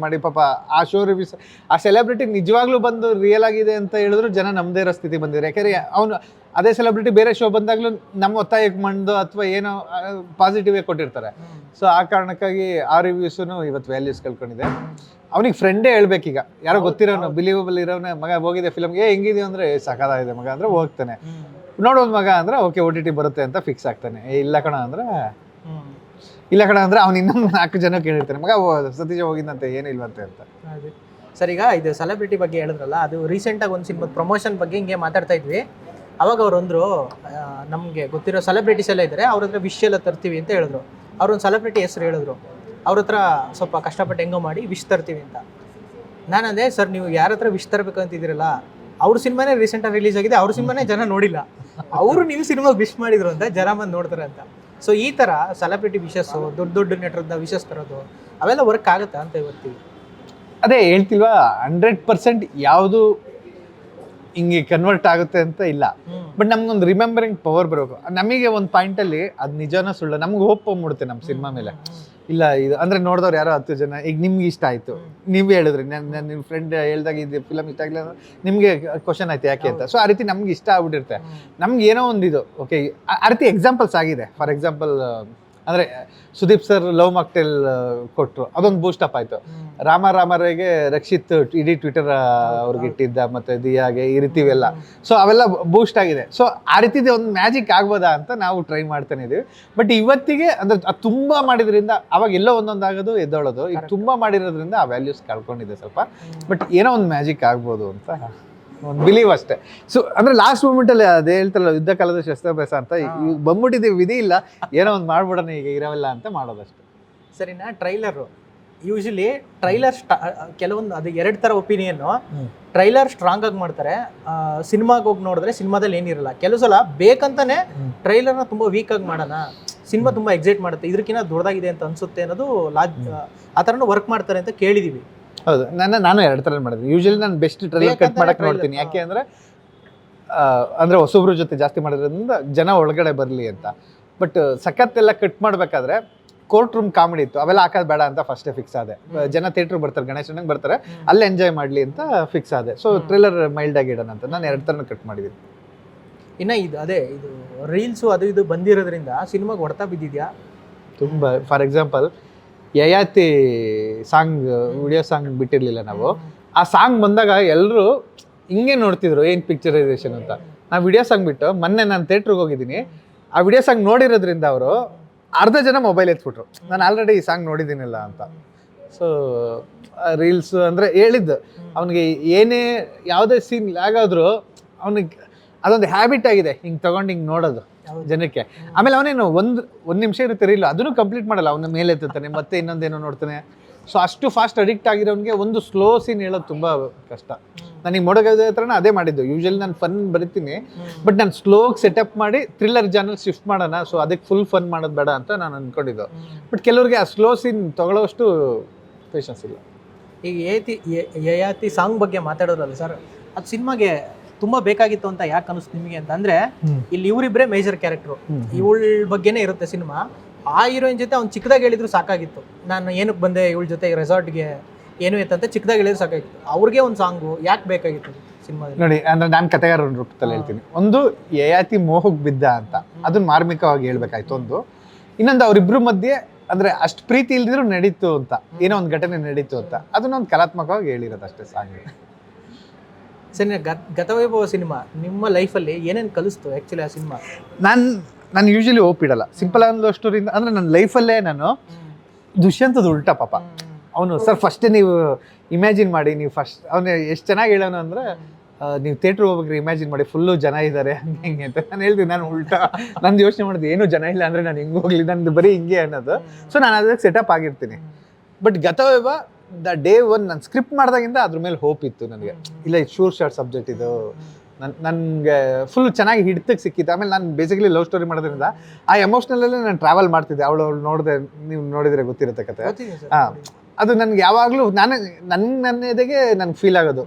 ಮಾಡಿ ಪಾಪ ಆ ಶೋ ರಿವ್ಯೂಸ್, ಆ ಸೆಲೆಬ್ರಿಟಿ ನಿಜವಾಗ್ಲೂ ಬಂದು ರಿಯಲ್ ಆಗಿದೆ ಅಂತ ಹೇಳಿದ್ರು ಜನ ನಮ್ಮದೇ ಇರೋ ಸ್ಥಿತಿ ಬಂದಿದೆ. ಯಾಕೆಂದರೆ ಅವನು ಅದೇ ಸೆಲೆಬ್ರಿಟಿ ಬೇರೆ ಶೋ ಬಂದಾಗಲೂ ನಮ್ಮ ಒತ್ತಾಯಕ್ಕೆ ಮಂಡು ಅಥವಾ ಏನೋ ಪಾಸಿಟಿವೇ ಕೊಟ್ಟಿರ್ತಾರೆ. ಸೊ ಆ ಕಾರಣಕ್ಕಾಗಿ ಆ ರಿವ್ಯೂಸೂ ಇವತ್ತು ವ್ಯಾಲ್ಯೂಸ್ ಕಳ್ಕೊಂಡಿದೆ. ಅವನಿಗೆ ಫ್ರೆಂಡೇ ಹೇಳ್ಬೇಕೀಗ, ಯಾರೋ ಗೊತ್ತಿರೋನು ಬಿಲೀವಬಲ್ ಇರೋನೇ, ಮಗ ಹೋಗಿದೆ ಫಿಲಮ್ಗೆ, ಹೆಂಗಿದೆಯೋ ಅಂದರೆ ಸಖತ್ತಾಗಿದೆ ಮಗ ಅಂದರೆ ಹೋಗ್ತಾನೆ, ನೋಡೋದು ಮಗ ಅಂದರೆ ಓಕೆ OTT ಬರುತ್ತೆ ಅಂತ ಫಿಕ್ಸ್ ಆಗ್ತಾನೆ. ಇಲ್ಲ ಕಣ ಅಂದರೆ ಅವ್ನು ಇನ್ನೊಂದು 4 ಜನ ಕೇಳಿರ್ತಾನೆ, ಮಗ ಸತೀಶ ಹೋಗಿದ್ದಂತೆ ಏನಿಲ್ವಂತೆ ಅಂತ. ಸರ್, ಈಗ ಇದು ಸೆಲೆಬ್ರಿಟಿ ಬಗ್ಗೆ ಹೇಳಿದ್ರಲ್ಲ, ಅದು ರೀಸೆಂಟಾಗಿ ಒಂದು ಸಿನಿಮಾದ ಪ್ರಮೋಷನ್ ಬಗ್ಗೆ ಹಿಂಗೆ ಮಾತಾಡ್ತಾ ಇದ್ವಿ. ಅವಾಗ ಅವ್ರು ಅಂದರು, ನಮಗೆ ಗೊತ್ತಿರೋ ಸೆಲೆಬ್ರಿಟೀಸ್ ಎಲ್ಲ ಇದ್ದಾರೆ, ಅವ್ರ ಹತ್ರ ವಿಶ್ ಎಲ್ಲ ತರ್ತೀವಿ ಅಂತ ಹೇಳಿದ್ರು. ಅವ್ರೊಂದು ಸೆಲೆಬ್ರಿಟಿ ಹೆಸರು ಹೇಳಿದ್ರು, ಅವ್ರ ಹತ್ರ ಸ್ವಲ್ಪ ಕಷ್ಟಪಟ್ಟು ಹೆಂಗೋ ಮಾಡಿ ವಿಶ್ ತರ್ತೀವಿ ಅಂತ. ನಾನು ಅದೇ ಸರ್, ನೀವು ಯಾರ ಹತ್ರ ವಿಶ್ ತರಬೇಕಂತಿದ್ದೀರಲ್ಲ, ಅವ್ರ ಸಿನಿಮಾನೇ ರೀಸೆಂಟಾಗಿ ರಿಲೀಸ್ ಆಗಿದೆ, ಅವ್ರ ಸಿನಿಮಾನೇ ಜನ ನೋಡಿಲ್ಲ, ಅವರು ನಿಮ್ಮ ಸಿನಿಮಾಗೆ ವಿಶ್ ಮಾಡಿದ್ರು ಅಂತ ಜನ ಬಂದು ನೋಡ್ತಾರೆ ಅಂತ. ಸೊ ಈ ಥರ ಸೆಲೆಬ್ರಿಟಿ ವಿಶಸ್ಸು, ದೊಡ್ಡ ನಟರದ ವಿಶಸ್ ತರೋದು, ಅವೆಲ್ಲ ವರ್ಕ್ ಆಗುತ್ತಾ ಅಂತ ಇವತ್ತಿಗೆ? ಅದೇ ಹೇಳ್ತಿಲ್ವಾ, 100% ಯಾವುದು ಹಿಂಗೆ ಕನ್ವರ್ಟ್ ಆಗುತ್ತೆ ಅಂತ ಇಲ್ಲ. ಬಟ್ ನಮ್ಗೊಂದು ರಿಮೆಂಬರಿಂಗ್ ಪವರ್ ಬರಬೇಕು. ನಮಗೆ ಒಂದು ಪಾಯಿಂಟಲ್ಲಿ ಅದು ನಿಜನೋ ಸುಳ್ಳು ನಮ್ಗೆ ಹೋಪ್ ಮೂಡುತ್ತೆ ನಮ್ಮ ಸಿನಿಮಾ ಮೇಲೆ. ಇಲ್ಲ ಇದು ಅಂದರೆ ನೋಡಿದವ್ರು ಯಾರೋ 10 ಜನ, ಈಗ ನಿಮ್ಗೆ ಇಷ್ಟ ಆಯಿತು, ನೀವೇ ಹೇಳಿದ್ರಿ, ನಿಮ್ಮ ಫ್ರೆಂಡ್ ಹೇಳ್ದಾಗ ಇದು ಫಿಲಮ್ ಇಷ್ಟ ಆಗಲಿಲ್ಲ ಅಂದ್ರೆ ನಿಮಗೆ ಕ್ವಶನ್ ಆಯ್ತು ಯಾಕೆ ಅಂತ. ಸೊ ಆ ರೀತಿ ನಮ್ಗೆ ಇಷ್ಟ ಆಗ್ಬಿಟ್ಟಿರುತ್ತೆ. ನಮ್ಗೆ ಏನೋ ಒಂದು ಇದು ಓಕೆ, ಆ ರೀತಿ ಎಕ್ಸಾಂಪಲ್ಸ್ ಆಗಿದೆ. ಫಾರ್ ಎಕ್ಸಾಂಪಲ್ ಅಂದರೆ ಸುದೀಪ್ ಸರ್ ಲವ್ ಮಾಕ್ಟೇಲ್ ಕೊಟ್ಟರು, ಅದೊಂದು ಬೂಸ್ಟಪ್ ಆಯಿತು. ರಾಮರಿಗೆ ರಕ್ಷಿತ್ ಇಡೀ ಟ್ವಿಟರ್ ಅವ್ರಿಗೆ ಇಟ್ಟಿದ್ದ, ಮತ್ತು ದಿಯಾಗೆ ಈ ರೀತಿ ಇವೆಲ್ಲ. ಸೊ ಅವೆಲ್ಲ ಬೂಸ್ಟ್ ಆಗಿದೆ. ಸೊ ಆ ರೀತಿದೆ ಒಂದು ಮ್ಯಾಜಿಕ್ ಆಗ್ಬೋದಾ ಅಂತ ನಾವು ಟ್ರೈ ಮಾಡ್ತಾನೆ ಇದ್ದೀವಿ. ಬಟ್ ಇವತ್ತಿಗೆ ಅಂದರೆ ಅದು ತುಂಬ ಮಾಡಿದ್ರಿಂದ ಅವಾಗ ಎಲ್ಲೋ ಒಂದೊಂದು ಆಗೋದು ಎದ್ದೋಳೋದು, ಈಗ ತುಂಬ ಮಾಡಿರೋದ್ರಿಂದ ಆ ವ್ಯಾಲ್ಯೂಸ್ ಕಳ್ಕೊಂಡಿದೆ ಸ್ವಲ್ಪ. ಬಟ್ ಏನೋ ಒಂದು ಮ್ಯಾಜಿಕ್ ಆಗ್ಬೋದು ಅಂತ ಒಂದು ಬಿಲೀವ್ ಅಷ್ಟೇ. ಸೊ ಅಂದರೆ ಲಾಸ್ಟ್ ಮೂಮೆಂಟಲ್ಲಿ ಅದೇ ಹೇಳ್ತಾರಲ್ಲ, ಯುದ್ಧ ಕಾಲದ ಶಸ್ತ್ರಾಭ್ಯಾಸ ಅಂತ, ಈಗ ಬಂದ್ಬಿಟ್ಟಿದ್ದೀವಿ, ವಿಧಿ ಇಲ್ಲ, ಏನೋ ಒಂದು ಮಾಡ್ಬಿಡೋಣ ಈಗ ಇರೋಲ್ಲ ಅಂತ ಮಾಡೋದಷ್ಟೇ. ಸರಿನಾ? ಟ್ರೈಲರು ಯೂಶಲಿ ಟ್ರೈಲರ್ ಕೆಲವೊಂದು ಅದು ಎರಡು ಥರ ಒಪಿನಿಯನ್ನು. ಟ್ರೈಲರ್ ಸ್ಟ್ರಾಂಗ್ ಆಗಿ ಮಾಡ್ತಾರೆ, ಸಿನಿಮಾಗೆ ಹೋಗಿ ನೋಡಿದ್ರೆ ಸಿನಿಮಾದಲ್ಲಿ ಏನಿರಲ್ಲ. ಕೆಲವು ಸಲ ಬೇಕಂತಾನೆ ಟ್ರೈಲರ್ನ ತುಂಬ ವೀಕ್ ಆಗಿ ಮಾಡೋಣ, ಸಿನಿಮಾ ತುಂಬ ಎಕ್ಸೈಟ್ ಮಾಡುತ್ತೆ, ಇದಕ್ಕಿಂತ ದೊಡ್ಡದಾಗಿದೆ ಅಂತ ಅನ್ಸುತ್ತೆ ಅನ್ನೋದು ಆ ಥರನೂ ವರ್ಕ್ ಮಾಡ್ತಾರೆ ಅಂತ ಕೇಳಿದೀವಿ. ಹೌದು, ನಾನು ಎರಡು ಥರ ಮಾಡಿದ್ವಿ. ಯೂಶಲಿ ನಾನು ಬೆಸ್ಟ್ ಟ್ರೈಲರ್ ಕಟ್ ಮಾಡಕ್ಕೆ ನೋಡ್ತೀನಿ. ಯಾಕೆ ಅಂದರೆ ಅಂದರೆ ಹೊಸಬ್ರ ಜೊತೆ ಜಾಸ್ತಿ ಮಾಡೋದ್ರಿಂದ ಜನ ಒಳಗಡೆ ಬರಲಿ ಅಂತ. ಬಟ್ ಸಖತ್ತೆಲ್ಲ ಕಟ್ ಮಾಡಬೇಕಾದ್ರೆ ಕೋರ್ಟ್ ರೂಮ್ ಕಾಮಿಡಿ ಇತ್ತು, ಅವೆಲ್ಲ ಹಾಕೋದು ಬೇಡ ಅಂತ ಫಸ್ಟೇ ಫಿಕ್ಸ್ ಆದೆ. ಜನ ಥಿಯೇಟ್ರಿಗೆ ಬರ್ತಾರೆ, ಗಣೇಶನಿಗೆ ಬರ್ತಾರೆ, ಅಲ್ಲೇ ಎಂಜಾಯ್ ಮಾಡಲಿ ಅಂತ ಫಿಕ್ಸ್ ಆದೆ. ಸೊ ಟ್ರೈಲರ್ ಮೈಲ್ಡ್ ಆಗಿ ಇಡೋಣ ಅಂತ ನಾನು ಎರಡು ಥರನೂ ಕಟ್ ಮಾಡಿದ್ದೀನಿ. ಇನ್ನು ಇದು ರೀಲ್ಸು ಅದು ಇದು ಬಂದಿರೋದ್ರಿಂದ ಸಿನಿಮಾಗೆ ಹೊಡೆತ ಬಿದ್ದಿದ್ಯಾ? ತುಂಬ. For example, Yayati song, video song ಬಿಟ್ಟಿರಲಿಲ್ಲ ನಾವು. ಆ ಸಾಂಗ್ ಬಂದಾಗ ಎಲ್ಲರೂ ಹಿಂಗೆ ನೋಡ್ತಿದ್ರು ಏನು ಪಿಕ್ಚರೈಸೇಷನ್ ಅಂತ. ನಾ ವಿಡಿಯೋ ಸಾಂಗ್ ಬಿಟ್ಟು ಮೊನ್ನೆ ನಾನು ಥಿಯೇಟ್ರಿಗೆ ಹೋಗಿದ್ದೀನಿ, ಆ ವಿಡಿಯೋ ಸಾಂಗ್ ನೋಡಿರೋದ್ರಿಂದ ಅವರು ಅರ್ಧ ಜನ ಮೊಬೈಲ್ ಎತ್ಬಿಟ್ರು, ನಾನು ಆಲ್ರೆಡಿ ಈ ಸಾಂಗ್ ನೋಡಿದ್ದೀನಿಲ್ಲ ಅಂತ. ಸೊ ರೀಲ್ಸ್ ಅಂದರೆ ಹೇಳಿದ್ದು ಅವನಿಗೆ ಏನೇ ಯಾವುದೇ ಸೀನ್ ಲ್ಯಾಗಾದರೂ ಅವನಿಗೆ ಅದೊಂದು ಹ್ಯಾಬಿಟ್ ಆಗಿದೆ, ಹಿಂಗೆ ತೊಗೊಂಡು ಹಿಂಗೆ ನೋಡೋದು ಜನಕ್ಕೆ. ಆಮೇಲೆ ಅವನೇನು ಒಂದು ನಿಮಿಷ ಇರುತ್ತೆ ರೀಲ್, ಅದನ್ನು ಕಂಪ್ಲೀಟ್ ಮಾಡಲ್ಲ, ಅವನ ಮೇಲೆ ಎತ್ತುತ್ತಾನೆ, ಮತ್ತೆ ಇನ್ನೊಂದೇನೋ ನೋಡ್ತಾನೆ. ಸೊ ಅಷ್ಟು ಫಾಸ್ಟ್ ಅಡಿಕ್ಟ್ ಆಗಿರೋನಿಗೆ ಒಂದು ಸ್ಲೋ ಸೀನ್ ಹೇಳೋದು ತುಂಬ ಕಷ್ಟ. ನನಗೆ ಮೋಡಗದ ಹತ್ರನ ಅದೇ ಮಾಡಿದ್ದು. ಯೂಶಲಿ ನಾನು ಫನ್ ಬರಿತೀನಿ, ಬಟ್ ನಾನು ಸ್ಲೋಗಿ ಸೆಟಪ್ ಮಾಡಿ ಥ್ರಿಲ್ಲರ್ ಜಾನಲ್ ಶಿಫ್ಟ್ ಮಾಡೋಣ, ಸೊ ಅದಕ್ಕೆ ಫುಲ್ ಫನ್ ಮಾಡೋದು ಬೇಡ ಅಂತ ನಾನು ಅಂದ್ಕೊಂಡಿದ್ದು. ಬಟ್ ಕೆಲವ್ರಿಗೆ ಆ ಸ್ಲೋ ಸೀನ್ ತೊಗೊಳ್ಳೋಷ್ಟು ಪೇಷನ್ಸ್ ಇಲ್ಲ. ಈಗ ಯಯಾತಿ ಸಾಂಗ್ ಬಗ್ಗೆ ಮಾತಾಡೋದ್ರಲ್ಲ ಸರ್, ಅದು ಸಿನಿಮಾಗೆ ತುಂಬ ಬೇಕಾಗಿತ್ತು ಅಂತ ಯಾಕೆ ಅನಿಸ್ತು ನಿಮಗೆ ಅಂತ ಅಂದರೆ, ಇಲ್ಲಿ ಇವರಿಬ್ಬರೇ ಮೇಜರ್ ಕ್ಯಾರೆಕ್ಟ್ರು, ಇವಳ ಬಗ್ಗೆನೇ ಇರುತ್ತೆ ಸಿನಿಮಾ. ಆ ಹೀರೋಯಿನ್ ಜೊತೆ ಅವ್ನು ಚಿಕ್ಕದಾಗಿ ಹೇಳಿದ್ರು ಸಾಕಾಗಿತ್ತು, ನಾನು ಏನಕ್ಕೆ ಬಂದೆ ಇವಳ ಜೊತೆ ರೆಸಾರ್ಟ್ಗೆ ಏನು ಇತ್ತಂತ ಚಿಕ್ಕದಾಗಿ ಹೇಳಿದ್ರು ಸಾಕಾಗಿತ್ತು. ಅವ್ರಿಗೆ ಒಂದು ಸಾಂಗು ಯಾಕೆ ಬೇಕಾಗಿತ್ತು ಸಿನಿಮಾದಲ್ಲಿ? ನೋಡಿ, ಅಂದ್ರೆ ನಾನು ಕಥೆಗಾರರ ರೂಪದಲ್ಲಿ ಹೇಳ್ತೀನಿ. ಒಂದು, ಯಯಾತಿ ಮೋಹಕ್ಕೆ ಬಿದ್ದ ಅಂತ, ಅದನ್ನ ಮಾರ್ಮಿಕವಾಗಿ ಹೇಳ್ಬೇಕಾಯ್ತು ಒಂದು. ಇನ್ನೊಂದು, ಅವರಿಬ್ರು ಮಧ್ಯೆ ಅಂದ್ರೆ ಅಷ್ಟು ಪ್ರೀತಿ ಇಲ್ದಿದ್ರು ನಡೀತು ಅಂತ, ಏನೋ ಒಂದು ಘಟನೆ ನಡೀತು ಅಂತ, ಅದನ್ನೊಂದು ಕಲಾತ್ಮಕವಾಗಿ ಹೇಳಿರೋದು ಅಷ್ಟೇ ಸಾಂಗ್. ಸರಿ, ಗತವೈಭವ ಸಿನಿಮಾ ನಿಮ್ಮ ಲೈಫಲ್ಲಿ ಏನೇನು ಕಲಿಸ್ತು ಆ್ಯಕ್ಚುಲಿ ಆ ಸಿನಿಮಾ? ನಾನು ಯೂಶಲಿ ಓಪಿಡಲ್ಲ, ಸಿಂಪಲ್ ಅನ್ನೋ ಸ್ಟೋರಿಯಿಂದ. ಅಂದರೆ ನನ್ನ ಲೈಫಲ್ಲೇ ನಾನು ದುಷ್ಯಂತದ ಉಲ್ಟಾ ಪಾಪ. ಅವನು ಸರ್ ಫಸ್ಟೇ ನೀವು ಇಮ್ಯಾಜಿನ್ ಮಾಡಿ, ನೀವು ಫಸ್ಟ್ ಅವನು ಎಷ್ಟು ಚೆನ್ನಾಗಿ ಹೇಳೋನು ಅಂದರೆ, ನೀವು ಥಿಯೇಟ್ರಿಗೆ ಹೋಗ್ಬೇಕ್ರೆ ಇಮ್ಯಾಜಿನ್ ಮಾಡಿ ಫುಲ್ಲು ಜನ ಇದ್ದಾರೆ ಹಂಗೆ ಹಿಂಗೆ ಅಂತ. ನಾನು ಹೇಳ್ತೀನಿ, ನಾನು ಉಲ್ಟಾ ನಂದು ಯೋಚನೆ ಮಾಡೋದು, ಏನೂ ಜನ ಇಲ್ಲ ಅಂದರೆ ನಾನು ಹಿಂಗೆ ಹೋಗ್ಲಿ, ನಂದು ಬರೀ ಹಿಂಗೆ ಅನ್ನೋದು. ಸೊ ನಾನು ಅದಕ್ಕೆ setup ಆಗಿರ್ತೀನಿ. But Gatavaibhava day one ನಾನು ಸ್ಕ್ರಿಪ್ಟ್ ಮಾಡಿದಾಗಿಂದ ಅದ್ರ ಮೇಲೆ ಹೋಪ್ ಇತ್ತು ನನಗೆ. ಇಲ್ಲ, ಇದು ಶೂರ್ ಶಾರ್ಟ್ ಸಬ್ಜೆಕ್ಟ್ ಇದು, ನನಗೆ ಫುಲ್ ಚೆನ್ನಾಗಿ ಹಿಡ್ತಕ್ಕೆ ಸಿಕ್ಕಿತ್ತು. ಆಮೇಲೆ ನಾನು ಬೇಸಿಕಲಿ ಲವ್ ಸ್ಟೋರಿ ಮಾಡೋದ್ರಿಂದ ಆ ಎಮೋಷ್ನಲ್ಲೇ ನಾನು ಟ್ರಾವೆಲ್ ಮಾಡ್ತಿದ್ದೆ. ಅವಳು ನೋಡಿದೆ, ನೀವು ನೋಡಿದರೆ ಗೊತ್ತಿರುತ್ತೆ ಕತೆ. ಹಾಂ, ಅದು ನನಗೆ ಯಾವಾಗಲೂ ನನ್ನ ಎದೆಗೆ ನನಗೆ ಫೀಲ್ ಆಗೋದು.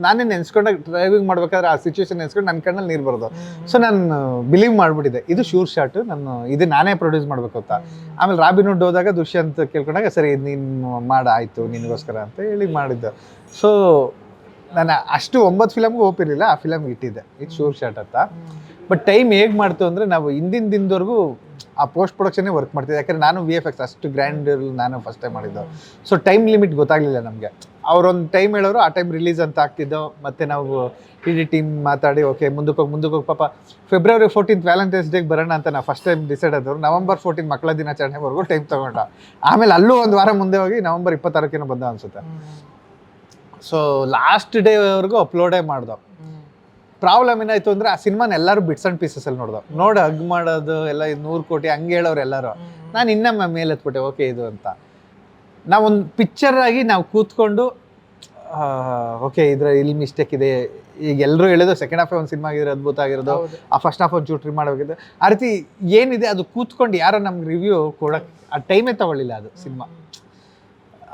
ನಾನೇ ನೆನೆಸ್ಕೊಂಡಾಗ ಡ್ರೈವಿಂಗ್ ಮಾಡ್ಬೇಕಾದ್ರೆ ಆ ಸಿಚುವೇಶನ್ ನೆನೆಸ್ಕೊಂಡು ನನ್ನ ಕಣ್ಣಲ್ಲಿ ನೀರು ಬರೋದು. ಸೊ ನಾನು ಬಿಲೀವ್ ಮಾಡಿಬಿಟ್ಟಿದ್ದೆ, ಇದು ಶೂರ್ ಶಾರ್ಟ್, ಇದು ನಾನೇ ಪ್ರೊಡ್ಯೂಸ್ ಮಾಡಬೇಕು ಅಂತ. ಆಮೇಲೆ ರಾಬಿನ್ಹುಡ್ ಹೋದಾಗ ದುಷ್ಯಂತ್ ಕೇಳ್ಕೊಂಡಾಗ, ಸರಿ ನೀನು ಆಯಿತು ನಿನಗೋಸ್ಕರ ಅಂತ ಹೇಳಿ ಮಾಡಿದ್ದೆ. ಸೊ ನಾನು ಅಷ್ಟು 9 ಫಿಲಮ್ಗೂ ಒಪ್ಪಿರಲಿಲ್ಲ, ಆ ಫಿಲಮ್ಗೆ ಇಟ್ಟಿದ್ದೆ ಇದು ಶೂರ್ ಶಾರ್ಟ್ ಅಂತ. ಬಟ್ ಟೈಮ್ ಹೇಗೆ ಮಾಡ್ತು ಅಂದರೆ, ನಾವು ಹಿಂದಿನ ದಿನದವರೆಗೂ ಆ ಪೋಸ್ಟ್ ಪ್ರೊಡಕ್ಷನ್ನೇ ವರ್ಕ್ ಮಾಡ್ತಿದ್ದೆ. ಯಾಕಂದರೆ ನಾನು VFX ಅಷ್ಟು ಗ್ರ್ಯಾಂಡ್ ನಾನು ಫಸ್ಟ್ ಟೈಮ್ ಮಾಡಿದ್ದು. ಸೊ ಟೈಮ್ ಲಿಮಿಟ್ ಗೊತ್ತಾಗಲಿಲ್ಲ ನಮಗೆ. ಅವರೊಂದು ಟೈಮ್ ಹೇಳೋರು, ಆ ಟೈಮ್ ರಿಲೀಸ್ ಅಂತ ಆಗ್ತಿದ್ದೋ. ಮತ್ತು ನಾವು ಇಡೀ ಟೀಮ್ ಮಾತಾಡಿ ಓಕೆ ಮುಂದಕ್ಕೆ ಹೋಗಿ ಪಾಪ February 14th ವ್ಯಾಲೆಂಟೈನ್ಸ್ ಡೇಗೆ ಬರೋಣ ಅಂತ ನಾವು ಫಸ್ಟ್ ಟೈಮ್ ಡಿಸೈಡ್ ಆದವರು. November 14 ಮಕ್ಕಳ ದಿನಾಚರಣೆವರೆಗೂ ಟೈಮ್ ತೊಗೊಂಡ. ಆಮೇಲೆ ಅಲ್ಲೂ ಒಂದು ವಾರ ಮುಂದೆ ಹೋಗಿ November 26 ಬಂದ ಅನಿಸುತ್ತೆ. ಸೊ ಲಾಸ್ಟ್ ಡೇವರೆಗೂ ಅಪ್ಲೋಡೇ ಮಾಡ್ದೋ. ಪ್ರಾಬ್ಲಮ್ ಏನಾಯ್ತು ಅಂದರೆ, ಆ ಸಿನಿಮಾನ ಎಲ್ಲರೂ ಬಿಟ್ಸ್ ಆ್ಯಂಡ್ ಪೀಸಸಲ್ಲಿ ನೋಡಿ ಹಗ್ ಮಾಡೋದು ಎಲ್ಲ 100 ಕೋಟಿ ಹಂಗೆ ಹೇಳೋರು ಎಲ್ಲರೂ. ನಾನು ಇನ್ನೊಮ್ಮೆ ಮೇಲೆ ಎತ್ಬಿಟ್ಟೆ, ಓಕೆ ಇದು ಅಂತ. ನಾವೊಂದು ಪಿಕ್ಚರ್ ಆಗಿ ನಾವು ಕೂತ್ಕೊಂಡು ಓಕೆ ಇಲ್ಲಿ ಮಿಸ್ಟೇಕ್ ಇದೆ. ಈಗ ಎಲ್ಲರೂ ಹೇಳಿದ್ರು ಸೆಕೆಂಡ್ ಹಾಫ್ ಒಂದು ಸಿನಿಮಾ ಆಗಿರೋ ಅದ್ಭುತ ಆಗಿರೋದು, ಆ ಫಸ್ಟ್ ಹಾಫ್ ಒಂದು ಚೂಟ್ ಮಾಡಬೇಕಿದೆ. ಆ ರೀತಿ ಏನಿದೆ ಅದು ಕೂತ್ಕೊಂಡು ಯಾರೋ ನಮ್ಗೆ ರಿವ್ಯೂ ಕೊಡೋಕ್ಕೆ ಆ ಟೈಮೇ ತೊಗೊಳ್ಳಿಲ್ಲ ಅದು ಸಿನಿಮಾ.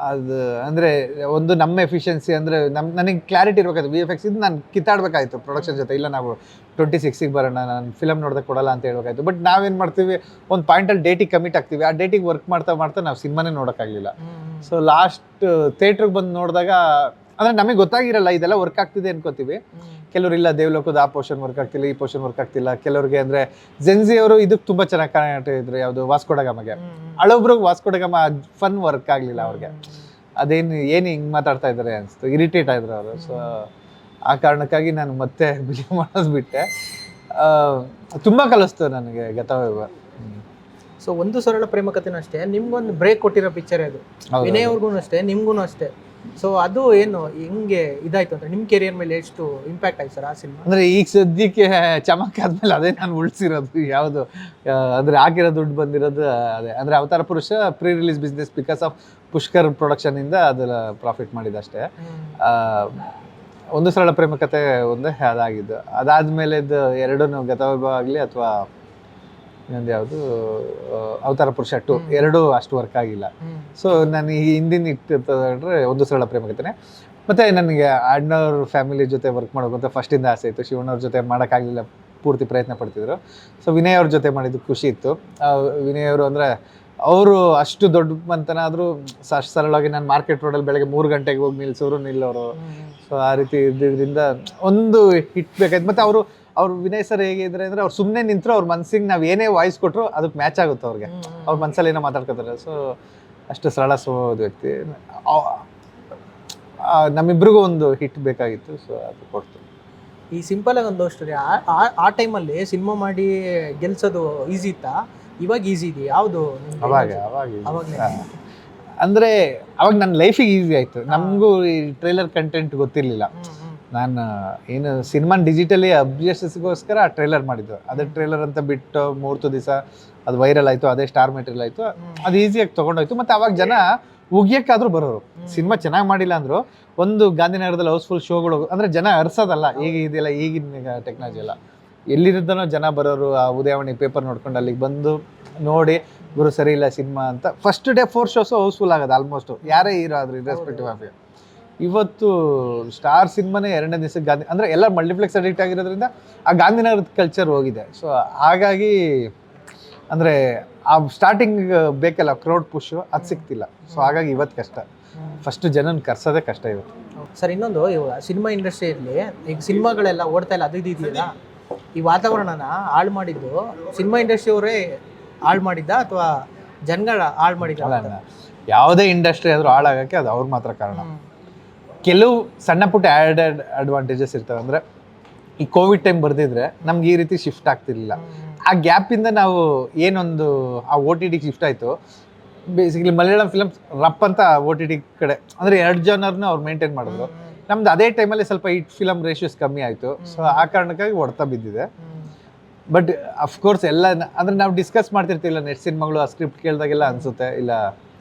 ಅದು ಅಂದರೆ ಒಂದು ನಮ್ಮ ಎಫಿಷಿಯನ್ಸಿ ಅಂದರೆ ನನಗೆ ಕ್ಲಾರಿಟಿ ಇರಬೇಕಾಯ್ತು. VFX ಇದು ನಾನು ಕಿತ್ತಾಡಬೇಕಾಯ್ತು ಪ್ರೊಡಕ್ಷನ್ ಜೊತೆ. ಇಲ್ಲ ನಾವು 26ಗೆ ಬರೋಣ, ನಾನು ಫಿಲಮ್ ನೋಡ್ದೆ ಕೊಡಲ್ಲ ಅಂತ ಹೇಳ್ಬೇಕಾಯ್ತು. ಬಟ್ ನಾವೇನು ಮಾಡ್ತೀವಿ, ಒಂದು ಪಾಯಿಂಟಲ್ಲಿ ಡೇಟಿಗೆ ಕಮಿಟ್ ಆಗ್ತೀವಿ. ಆ ಡೇಟಿಗೆ ವರ್ಕ್ ಮಾಡ್ತಾ ನಾವು ಸಿನಿಮಾನೇ ನೋಡೋಕ್ಕಾಗಲಿಲ್ಲ. ಸೊ ಲಾಸ್ಟ್ ಥಿಯೇಟ್ರಿಗೆ ಬಂದು ನೋಡಿದಾಗ ಅಂದರೆ ನಮಗೆ ಗೊತ್ತಾಗಿರಲ್ಲ ಇದೆಲ್ಲ ವರ್ಕ್ ಆಗ್ತಿದೆ ಅನ್ಕೋತೀವಿ. ಕೆಲವರು ಇಲ್ಲ ದೇವಲೋಕದ ಆ ಪೋರ್ಷನ್ ವರ್ಕ್ ಆಗ್ತಿಲ್ಲ, ಈ ಪೋರ್ಷನ್ ವರ್ಕ್ ಆಗ್ತಿಲ್ಲ. ಕೆಲವ್ರಿಗೆ ಅಂದರೆ ಜೆನ್ಜಿ ಅವರು ಇದಕ್ಕೆ ತುಂಬ ಚೆನ್ನಾಗಿ ಕಾಣಿಟ್ಟಿದ್ರು, ಯಾವುದು ವಾಸ್ಕೋ ಡ ಗಾಮಾಗೆ. ಹಳೊಬ್ರಿಗೆ ವಾಸ್ಕೋ ಡ ಗಾಮಾ ಫನ್ ವರ್ಕ್ ಆಗಲಿಲ್ಲ ಅವ್ರಿಗೆ. ಏನು ಹಿಂಗೆ ಮಾತಾಡ್ತಾ ಇದ್ದಾರೆ ಅನಿಸ್ತು, ಇರಿಟೇಟ್ ಆಯಿದ್ರು ಅವರು. ಸೊ ಆ ಕಾರಣಕ್ಕಾಗಿ ನಾನು ಮತ್ತೆ ಬಿಲೀವ್ ಮಾಡೋದು ಬಿಟ್ಟೆ. ತುಂಬ ಕಲಿಸ್ತು ನನಗೆ ಗತವೈಭವ. ಸೊ ಒಂದು ಸರಳ ಪ್ರೇಮ ಕಥೆನೂ ಅಷ್ಟೇ, ನಿಮ್ಗೊಂದು ಬ್ರೇಕ್ ಕೊಟ್ಟಿರೋ ಪಿಕ್ಚರ್ ಅದು. ವಿನಯ್ ಅವ್ರಿಗೂ ಅಷ್ಟೇ, ನಿಮ್ಗೂ ಅಷ್ಟೇ. ಸೊ ಅದು ಏನು ಹೆಂಗೆ ಇದಾಯ್ತು ಅಂತ ನಿಮ್ಮ ಕೆರಿಯರ್ ಮೇಲೆ ಎಷ್ಟು ಇಂಪ್ಯಾಕ್ಟ್ ಆಯ್ತು ಸರ್ ಆ ಸಿನಿಮಾ? ಅಂದ್ರೆ ಈಗ ಸದ್ಯಕ್ಕೆ ಚಮಕ್ ಆದ್ಮೇಲೆ ಅದೇ ನಾನು ಉಳಿಸಿರೋದು ಯಾವುದು ಅಂದ್ರೆ ಹಾಕಿರೋ ದುಡ್ಡು ಬಂದಿರೋದು ಅದೇ. ಅಂದ್ರೆ Avatara Purusha pre release business because of Pushkar production ಇಂದ ಅದೆಲ್ಲ ಪ್ರಾಫಿಟ್ ಮಾಡಿದಷ್ಟೇ. ಒಂದು ಸರಳ ಪ್ರೇಮ ಕಥೆ ಒಂದೇ ಅದಾಗಿದ್ದು. ಅದಾದ್ಮೇಲೆ ಎರಡೂ ಗತವೈಭವ ಆಗಲಿ ಅಥವಾ ಇನ್ನೊಂದು ಯಾವುದು ಅವತಾರ ಪುರುಷ 2 ಎರಡೂ ಅಷ್ಟು ವರ್ಕ್ ಆಗಿಲ್ಲ. ಸೊ ನಾನು ಈ ಹಿಂದಿನ ಇಟ್ಟಿರ್ತಂದ್ರೆ ಒಂದು ಸರಳ ಪ್ರೇಮ ಕಥೆನೆ. ಮತ್ತೆ ನನಗೆ ಅಣ್ಣವ್ರ ಫ್ಯಾಮಿಲಿ ಜೊತೆ ವರ್ಕ್ ಮಾಡೋಕ್ಕಂತ ಫಸ್ಟಿಂದ ಆಸೆ ಇತ್ತು. ಶಿವಣ್ಣವ್ರ ಜೊತೆ ಮಾಡೋಕ್ಕಾಗಲಿಲ್ಲ, ಪೂರ್ತಿ ಪ್ರಯತ್ನ ಪಡ್ತಿದ್ರು. ಸೊ ವಿನಯ್ ಅವ್ರ ಜೊತೆ ಮಾಡಿದ್ದು ಖುಷಿ ಇತ್ತು. ವಿನಯ್ ಅವರು ಅಂದರೆ ಅವರು ಅಷ್ಟು ದೊಡ್ಡ ಮಂತನಾದರೂ ಅಷ್ಟು ಸರಳವಾಗಿ ನಾನು ಮಾರ್ಕೆಟ್ ರೋಡಲ್ಲಿ ಬೆಳಗ್ಗೆ 3 ಗಂಟೆಗೆ ಹೋಗಿ ನಿಲ್ಲೋರು. ಸೊ ಆ ರೀತಿ ಇದ್ದಿದ್ದರಿಂದ ಒಂದು ಹಿಟ್ ಬೇಕಾಯ್ತು. ಮತ್ತು ಅವ್ರು ವಿನಯ್ ಸರ್ ಹೇಗಿದ್ರೆ ಅಂದರೆ ಅವ್ರು ಸುಮ್ಮನೆ ನಿಂತರು ಅವ್ರ ಮನ್ಸಿಗೆ ನಾವು ಏನೇ ವಾಯ್ಸ್ ಕೊಟ್ಟರು ಅದಕ್ಕೆ ಮ್ಯಾಚ್ ಆಗುತ್ತೆ ಅವ್ರಿಗೆ. ಅವ್ರ ಮನಸ್ಸಲ್ಲಿ ಏನೋ ಮಾತಾಡ್ಕೊತಾರೆ. ಸೊ ಅಷ್ಟು ಸರಳ ಸ್ವಭಾವದ ವ್ಯಕ್ತಿ. ನಮ್ಮಿಬ್ರಿಗೂ ಒಂದು ಹಿಟ್ ಬೇಕಾಗಿತ್ತು. ಸೊ ಅದು ಕೊಡ್ತು. ಈ ಸಿಂಪಲ್ ಆಗಿ ಒಂದು ಸ್ಟೋರಿ, ಆ ಟೈಮಲ್ಲಿ ಸಿನಿಮಾ ಮಾಡಿ ಗೆಲ್ಸೋದು ಈಸಿ ಇತ್ತಾ, ಇವಾಗ ಈಸಿ ಇದೆ ಯಾವುದು? ಅಂದರೆ ಅವಾಗ ನನ್ನ ಲೈಫಿಗೆ ಈಸಿ ಆಯಿತು. ನಮಗೂ ಈ ಟ್ರೈಲರ್ ಕಂಟೆಂಟ್ ಗೊತ್ತಿರಲಿಲ್ಲ. ನಾನು ಏನು ಸಿನಿಮಾ ಡಿಜಿಟಲಿ ಅಬ್ಜೆಸ್ಗೋಸ್ಕರ ಆ ಟ್ರೈಲರ್ ಮಾಡಿದ್ದು. ಅದೇ ಟ್ರೈಲರ್ ಅಂತ ಬಿಟ್ಟು 3 ದಿವಸ ಅದು ವೈರಲ್ ಆಯಿತು. ಅದೇ ಸ್ಟಾರ್ ಮೆಟೀರಿಯಲ್ ಆಯಿತು. ಅದು ಈಸಿಯಾಗಿ ತೊಗೊಂಡೋಯ್ತು. ಮತ್ತು ಅವಾಗ ಜನ ಉಗಿಯೋಕ್ಕಾದ್ರೂ ಬರೋರು. ಸಿನಿಮಾ ಚೆನ್ನಾಗಿ ಮಾಡಿಲ್ಲ ಅಂದರು ಒಂದು ಗಾಂಧಿನಗರದಲ್ಲಿ ಹೌಸ್ಫುಲ್ ಶೋಗಳು, ಅಂದರೆ ಜನ ಅರ್ಸೋದಲ್ಲ. ಈಗ ಇದೆಲ್ಲ ಈಗಿನ ಟೆಕ್ನಾಲಜಿ ಎಲ್ಲ ಎಲ್ಲಿರುತ್ತನೋ ಜನ ಬರೋರು. ಆ ಉದಯವಾಣಿ ಪೇಪರ್ ನೋಡ್ಕೊಂಡು ಅಲ್ಲಿಗೆ ಬಂದು ನೋಡಿ ಗುರು ಸರಿ ಇಲ್ಲ ಸಿನಿಮಾ ಅಂತ. ಫಸ್ಟ್ ಡೇ 4 ಶೋಸು ಹೌಸ್ಫುಲ್ ಆಗೋದು ಆಲ್ಮೋಸ್ಟು, ಯಾರೇ ಹೀರೋ ಆದರೂ ಇರ್ರೆಸ್ಪೆಕ್ಟಿವ್ ಆಫ್. ಇವತ್ತು ಸ್ಟಾರ್ ಸಿನಿಮಾನೇ 2ನೇ ದಿವಸಕ್ಕೆ ಗಾಂಧಿ ಅಂದರೆ ಎಲ್ಲ ಮಲ್ಟಿಪ್ಲೆಕ್ಸ್ ಅಡಿಕ್ಟ್ ಆಗಿರೋದ್ರಿಂದ ಆ ಗಾಂಧಿನಗರದ ಕಲ್ಚರ್ ಹೋಗಿದೆ. ಸೊ ಹಾಗಾಗಿ ಅಂದರೆ ಆ ಸ್ಟಾರ್ಟಿಂಗ್ ಬೇಕಲ್ಲ ಕ್ರೌಡ್ ಪುಷ್, ಅದು ಸಿಗ್ತಿಲ್ಲ. ಸೊ ಹಾಗಾಗಿ ಇವತ್ತು ಕಷ್ಟ. ಫಸ್ಟ್ ಜನನ ಕರ್ಸೋದೇ ಕಷ್ಟ ಇವತ್ತು. ಸರ್ ಇನ್ನೊಂದು, ಇವಾಗ ಸಿನಿಮಾ ಇಂಡಸ್ಟ್ರಿಯಲ್ಲಿ ಈಗ ಸಿನಿಮಾಗಳೆಲ್ಲ ಓಡ್ತಾ ಇಲ್ಲ, ಅದು ಇದೆಯಲ್ಲ, ಈ ವಾತಾವರಣನ ಹಾಳು ಮಾಡಿದ್ದು ಸಿನಿಮಾ ಇಂಡಸ್ಟ್ರಿಯವರೇ ಹಾಳು ಮಾಡಿದ್ದ ಅಥವಾ ಜನಗಳ ಹಾಳು ಮಾಡಿದ್ದ? ಯಾವುದೇ ಇಂಡಸ್ಟ್ರಿ ಆದರೂ ಹಾಳಾಗಕ್ಕೆ ಅದು ಅವ್ರು ಮಾತ್ರ ಕಾರಣ. ಕೆಲವು ಸಣ್ಣ ಪುಟ್ಟ ಆ್ಯಡೆಡ್ ಅಡ್ವಾಂಟೇಜಸ್ ಇರ್ತವೆ. ಅಂದರೆ ಈ ಕೋವಿಡ್ ಟೈಮ್ ಬರ್ದಿದ್ರೆ ನಮ್ಗೆ ಈ ರೀತಿ ಶಿಫ್ಟ್ ಆಗ್ತಿರ್ಲಿಲ್ಲ. ಆ ಗ್ಯಾಪಿಂದ ನಾವು ಏನೊಂದು ಆ OTT ಶಿಫ್ಟ್ ಆಯಿತು. ಬೇಸಿಕಲಿ ಮಲಯಾಳಂ ಫಿಲಮ್ಸ್ ರಪ್ ಅಂತ OTT ಕಡೆ ಅಂದರೆ 2 ಜನರನ್ನ ಅವ್ರು ಮೇಂಟೈನ್ ಮಾಡಿದ್ರು. ನಮ್ದು ಅದೇ ಟೈಮಲ್ಲಿ ಸ್ವಲ್ಪ ಹಿಟ್ ಫಿಲಮ್ ರೇಷಿಯೋಸ್ ಕಮ್ಮಿ ಆಯಿತು. ಸೊ ಆ ಕಾರಣಕ್ಕಾಗಿ ಹೊಡೆತ ಬಿದ್ದಿದೆ. ಬಟ್ ಅಫ್ಕೋರ್ಸ್ ಎಲ್ಲ ಅಂದರೆ ನಾವು ಡಿಸ್ಕಸ್ ಮಾಡ್ತಿರ್ತಿಲ್ಲ ನೆಟ್ ಸಿನಿಮಾಗಳು. ಆ ಸ್ಕ್ರಿಪ್ಟ್ ಕೇಳಿದಾಗೆಲ್ಲ ಅನಿಸುತ್ತೆ ಇಲ್ಲ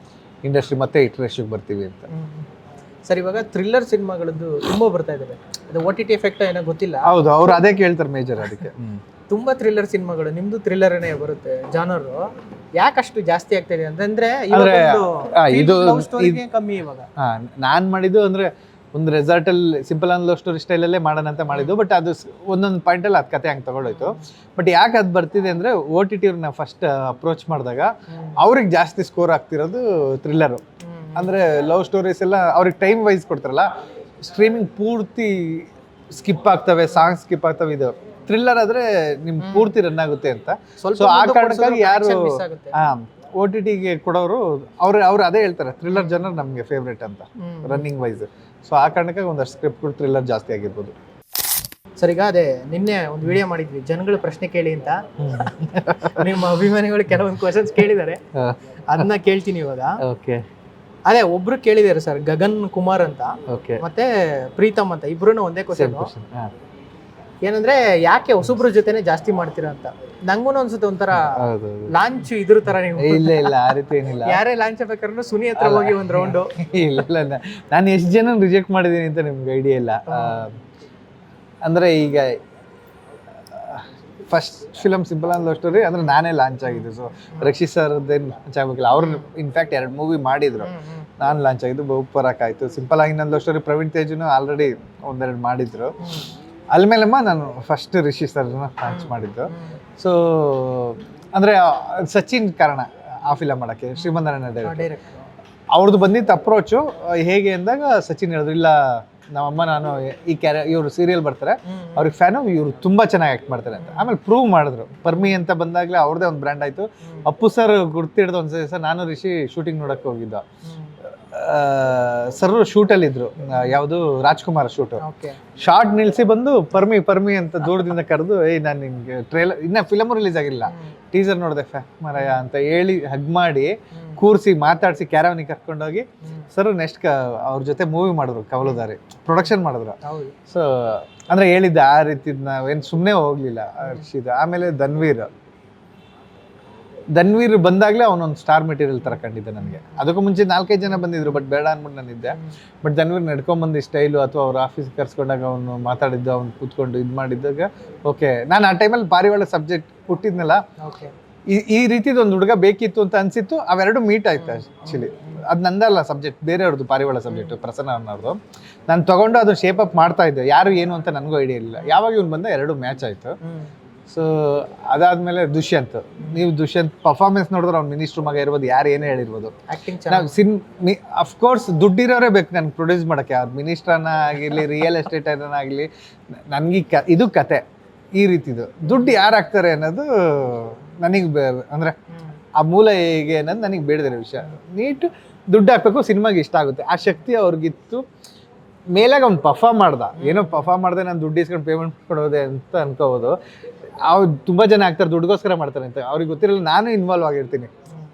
ಇಂಡಸ್ಟ್ರಿ ಮತ್ತೆ ಹಿಟ್ ರೇಷಿಯೋಗೆ ಬರ್ತೀವಿ ಅಂತ. ಸರ್ ಇವಾಗ ಥ್ರಿಲ್ಲರ್ ಸಿನಿಮಾಗಳದ್ದು ತುಂಬ ಬರ್ತಾ ಇದ್ದಾವೆ. ಅದು OTT ಎಫೆಕ್ಟ್ ಏನೋ ಗೊತ್ತಿಲ್ಲ. ಹೌದು, ಅವ್ರು ಅದೇ ಕೇಳ್ತಾರೆ ಮೇಜರ್. ಅದಕ್ಕೆ ತುಂಬ ಥ್ರಿಲ್ಲರ್ ಸಿನಿಮಾಗಳು, ನಿಮ್ಮದು ಥ್ರಿಲ್ಲರೇ ಬರುತ್ತೆ ಜಾನರು. ಯಾಕಷ್ಟು ಜಾಸ್ತಿ ಆಗ್ತಾ ಇದೆ ಅಂತಂದ್ರೆ ಇದು ಕಮ್ಮಿ ಇವಾಗ? ನಾನು ಮಾಡಿದ್ದು ಅಂದರೆ ಒಂದು ರೆಸಾರ್ಟಲ್ಲಿ ಸಿಂಪಲ್ ಆನ್ ಲವ್ ಸ್ಟೋರಿ ಸ್ಟೈಲಲ್ಲೇ ಮಾಡೋಣ ಅಂತ ಮಾಡಿದ್ದು. ಬಟ್ ಅದು ಒಂದೊಂದು ಪಾಯಿಂಟಲ್ಲಿ ಅದು ಕತೆ ಹಂಗೆ ತಗೊಂಡೋಯ್ತು. ಬಟ್ ಯಾಕೆ ಅದು ಬರ್ತಿದೆ ಅಂದರೆ OTT ಅವ್ರನ್ನ ಫಸ್ಟ್ ಅಪ್ರೋಚ್ ಮಾಡಿದಾಗ ಅವ್ರಿಗೆ ಜಾಸ್ತಿ ಸ್ಕೋರ್ ಆಗ್ತಿರೋದು ಥ್ರಿಲ್ಲರು. ಅಂದರೆ ಲವ್ ಸ್ಟೋರೀಸ್ ಎಲ್ಲ ಅವ್ರಿಗೆ ಟೈಮ್ ವೈಸ್ ಕೊಡ್ತಾರಲ್ಲ, ಸ್ಟ್ರೀಮಿಂಗ್ ಪೂರ್ತಿ ಸ್ಕಿಪ್ ಆಗ್ತವೆ, ಸಾಂಗ್ ಸ್ಕಿಪ್ ಆಗ್ತವೆ. ಇದು ಥ್ರಿಲ್ಲರ್ ಆದರೆ ನಿಮ್ಗೆ ಪೂರ್ತಿ ರನ್ ಆಗುತ್ತೆ ಅಂತ. ಸೊ ಆ ಕಾರಣಕ್ಕಾಗಿ ಯಾರು OTTಗೆ ಕೊಡೋರು ಅವ್ರು ಅದೇ ಹೇಳ್ತಾರೆ, ಥ್ರಿಲ್ಲರ್ ಜನರು ನಮಗೆ ಫೇವ್ರೇಟ್ ಅಂತ ರನ್ನಿಂಗ್ ವೈಸ್. ಸೊ ಆ ಕಾರಣಕ್ಕಾಗಿ ಒಂದಷ್ಟು ಸ್ಕ್ರಿಪ್ಟ್ಗಳು ಥ್ರಿಲ್ಲರ್ ಜಾಸ್ತಿ ಆಗಿರ್ಬೋದು. ಸರ್ ಈಗ ಅದೇ ನಿನ್ನೆ ಒಂದು ವಿಡಿಯೋ ಮಾಡಿದ್ವಿ, ಜನಗಳು ಪ್ರಶ್ನೆ ಕೇಳಿ ಅಂತ. ನಿಮ್ಮ ಅಭಿಮಾನಿಗಳು ಕೆಲವೊಂದು ಕ್ವಶನ್ಸ್ ಕೇಳಿದ್ದಾರೆ, ಅದನ್ನ ಕೇಳ್ತೀನಿ ಇವಾಗ. ಓಕೆ. ಅದೇ ಒಬ್ರು ಕೇಳಿದ್ದಾರೆ ಸರ್, ಗಗನ್ ಕುಮಾರ್ ಅಂತ ಮತ್ತೆ ಪ್ರೀತಮ್ ಅಂತ, ಇಬ್ರು ಒಂದೇ ಕ್ವಶನ್. ಏನಂದ್ರೆ ಯಾಕೆ ಹೊಸಬ್ರ ಜೊತೆನೆ ಜಾಸ್ತಿ ಮಾಡ್ತೀರಾ ಅಂತ. ನಂಗೂ ಅನ್ಸುತ್ತೆ ಒಂಥರ ಲಾಂಚ್ ಇದ್ರ ತರ. ನೀವು ಇಲ್ಲ ಆ ರೀತಿ ಏನಿಲ್ಲ. ಯಾರೇ ಲಾಂಚ್ ಬೇಕಾದ್ರೂ ಸುನಿ ಹತ್ರ ಹೋಗಿ ಒಂದು ರೌಂಡು. ಇಲ್ಲ ನಾನು ಎಷ್ಟು ಜನ ರಿಜೆಕ್ಟ್ ಮಾಡಿದ್ದೀನಿ ಅಂತ ನಿಮ್ಗೆ ಐಡಿಯಾ ಇಲ್ಲ. ಅಂದರೆ ಈಗ ಫಸ್ಟ್ ಫಿಲಮ್ ಸಿಂಪಲ್ ಆನ್ ಲವ್ ಸ್ಟೋರಿ ಅಂದರೆ ನಾನೇ ಲಾಂಚ್ ಆಗಿದ್ದು. ಸೊ ರಕ್ಷಿತ್ ಸರ್ದೇನು ಲಾಂಚ್ ಆಗಬೇಕಿಲ್ಲ. ಅವ್ರು ಇನ್ಫ್ಯಾಕ್ಟ್ 2 ಮೂವಿ ಮಾಡಿದ್ರು, ನಾನು ಲಾಂಚ್ ಆಗಿದ್ದು. ಬಹುಪರಾಕ್ ಆಯಿತು. ಸಿಂಪಲ್ ಆಗಿ ನನ್ನ ಲವ್ ಸ್ಟೋರಿ ಪ್ರವೀಣ್ ತೇಜನು ಆಲ್ರೆಡಿ 1-2 ಮಾಡಿದ್ರು. ಅಲ್ಮೇಲಮ್ಮ ನಾನು ಫಸ್ಟ್ ರಿಷಿ ಸರ್ನ ಲಾಂಚ್ ಮಾಡಿದ್ದು. ಸೊ ಅಂದರೆ ಸಚಿನ್ ಕಾರಣ ಆ ಫಿಲಮ್ ಮಾಡೋಕ್ಕೆ. ಶ್ರೀಮಂತನ ಡೈರೆಕ್ಟ್ ಅವ್ರದ್ದು ಬಂದಿದ್ದು ಅಪ್ರೋಚು ಹೇಗೆ ಅಂದಾಗ ಸಚಿನ್ ಹೇಳಿದ್ರು, ಇಲ್ಲ ನಮ್ಮಮ್ಮ ನಾನು ಈ ಇವರು ಸೀರಿಯಲ್ ಬರ್ತಾರೆ, ಅವ್ರಿಗೆ ಫ್ಯಾನು, ಇವರು ತುಂಬ ಚೆನ್ನಾಗಿ ಆ್ಯಕ್ಟ್ ಮಾಡ್ತಾರೆ ಅಂತ. ಆಮೇಲೆ ಪ್ರೂವ್ ಮಾಡಿದ್ರು. ಪರ್ಮಿ ಅಂತ ಬಂದಾಗಲೇ ಅವ್ರದ್ದೇ ಒಂದು ಬ್ರ್ಯಾಂಡ್ ಆಯಿತು. ಅಪ್ಪು ಸರ್ ಗುರ್ತಿಡ್ದು ಒಂದು ಸರ್ ನಾನು ರಿಷಿ ಶೂಟಿಂಗ್ ನೋಡೋಕ್ಕೆ ಹೋಗಿದ್ದ. ಸರ್ ಶೂಟಲ್ಲಿದ್ದರು, ಯಾವುದು ರಾಜ್ಕುಮಾರ್ ಶೂಟು. ಶಾರ್ಟ್ ನಿಲ್ಲಿಸಿ ಬಂದು ಪರ್ಮಿ ಅಂತ ದೂರದಿಂದ ಕರೆದು, ನಾನು ನಿಮಗೆ ಟ್ರೇಲರ್, ಇನ್ನು ಫಿಲಮು ರಿಲೀಸ್ ಆಗಿಲ್ಲ, ಟೀಸರ್ ನೋಡಿದೆ ಮರಯ ಅಂತ ಹೇಳಿ ಹಗ್ ಮಾಡಿ ಕೂರಿಸಿ ಮಾತಾಡಿಸಿ ಕ್ಯಾರವನಿಗೆ ಕರ್ಕೊಂಡೋಗಿ ಸರ್ ನೆಕ್ಸ್ಟ್ ಅವ್ರ ಜೊತೆ ಮೂವಿ ಮಾಡಿದ್ರು ಕವಲುದಾರಿ ಪ್ರೊಡಕ್ಷನ್ ಮಾಡಿದ್ರು. ಸೊ ಅಂದ್ರೆ ಹೇಳಿದ್ದೆ ಆ ರೀತಿ ನಾವೇನು ಸುಮ್ಮನೆ ಹೋಗ್ಲಿಲ್ಲ ಹರ್ಷಿದ್. ಆಮೇಲೆ ಧನ್ವೀರ್ ಬಂದಾಗಲೇ ಅವನೊಂದು ಸ್ಟಾರ್ ಮೆಟೀರಿಯಲ್ ಥರ ಕಂಡಿದ್ದೆ ನನಗೆ. ಅದಕ್ಕೂ ಮುಂಚೆ 4-5 ಜನ ಬಂದಿದ್ರು, ಬಟ್ ಬೇಡ ಅಂದ್ಬಿಟ್ಟು ನಾನಿದ್ದೆ. ಬಟ್ ಧನ್ವೀರ್ ನಡ್ಕೊಂಬಂದು ಸ್ಟೈಲು ಅಥವಾ ಅವ್ರ ಆಫೀಸ್ ಕರ್ಸ್ಕೊಂಡಾಗ ಅವನು ಮಾತಾಡಿದ್ದು, ಅವ್ನು ಕೂತ್ಕೊಂಡು ಇದು ಮಾಡಿದ್ದಾಗ ಓಕೆ. ನಾನು ಆ ಟೈಮಲ್ಲಿ ಪಾರಿವಾಳ ಸಬ್ಜೆಕ್ಟ್ ಹುಟ್ಟಿದ್ನಲ್ಲ, ಈ ರೀತಿದು ಒಂದು ಹುಡುಗ ಬೇಕಿತ್ತು ಅಂತ ಅನ್ಸಿತ್ತು. ಅವೆರಡು ಮೀಟ್ ಆಯ್ತು ಆ್ಯಕ್ಚುಲಿ. ಅದು ನಂದಲ್ಲ ಸಬ್ಜೆಕ್ಟ್, ಬೇರೆಯವ್ರದ್ದು ಪಾರಿವಾಳ ಸಬ್ಜೆಕ್ಟು ಪ್ರಸನ್ನ ಅನ್ನೋದು. ನಾನು ತೊಗೊಂಡು ಅದು ಶೇಪ್ ಅಪ್ ಮಾಡ್ತಾ ಇದ್ದೆ, ಯಾರು ಏನು ಅಂತ ನನಗೂ ಐಡಿಯಾ ಇಲ್ಲ. ಯಾವಾಗ ಇವ್ನು ಬಂದ 2 ಮ್ಯಾಚ್ ಆಯಿತು. ಸೊ ಅದಾದ್ಮೇಲೆ ದುಷ್ಯಂತ್, ನೀವು ದುಷ್ಯಂತ್ ಪರ್ಫಾರ್ಮೆನ್ಸ್ ನೋಡಿದ್ರೆ ಅವ್ನು ಮಿನಿಸ್ಟ್ರ್ ಮಗ ಇರ್ಬೋದು, ಯಾರು ಏನೇ ಹೇಳಿರ್ಬೋದು. ನಾವು ಅಫ್ಕೋರ್ಸ್ ದುಡ್ಡಿರೋರೇ ಬೇಕು ನನಗೆ ಪ್ರೊಡ್ಯೂಸ್ ಮಾಡೋಕ್ಕೆ. ಅದು ಮಿನಿಸ್ಟ್ರನ್ನ ಆಗಿರಲಿ, ರಿಯಲ್ ಎಸ್ಟೇಟ್ ಆಗಲಿ, ನನಗೆ ಇದು ಕತೆ ಈ ರೀತಿದು. ದುಡ್ಡು ಯಾರು ಹಾಕ್ತಾರೆ ಅನ್ನೋದು ನನಗೆ ಅಂದರೆ ಆ ಮೂಲ ಹೇಗೆ ಅನ್ನೋದು ನನಗೆ ಬೇಡದಿರೋ ವಿಷಯ. ನೀಟು ದುಡ್ಡು ಹಾಕ್ಬೇಕು, ಸಿನಿಮಾಗೆ ಇಷ್ಟ ಆಗುತ್ತೆ, ಆ ಶಕ್ತಿ ಅವ್ರಿಗಿತ್ತು. ಮೇಲಾಗ ಅವ್ನು ಪರ್ಫಾರ್ಮ್ ಏನೋ ಪರ್ಫಾರ್ಮ್ ಮಾಡಿದೆ, ನಾನು ದುಡ್ಡು ಇಸ್ಕೊಂಡು ಪೇಮೆಂಟ್ ಕೊಡೋದೆ ಅಂತ ಅನ್ಕೋಬೋದು. ಅವ್ರು ತುಂಬ ಜನ ಆಗ್ತಾರೆ ದುಡ್ಡುಗೋಸ್ಕರ ಮಾಡ್ತಾರೆ ಅಂತ, ಅವ್ರಿಗೆ ಗೊತ್ತಿರಲ್ಲ. ನಾನು ಇನ್ವಾಲ್ವ್ ಆಗಿರ್ತೀನಿ,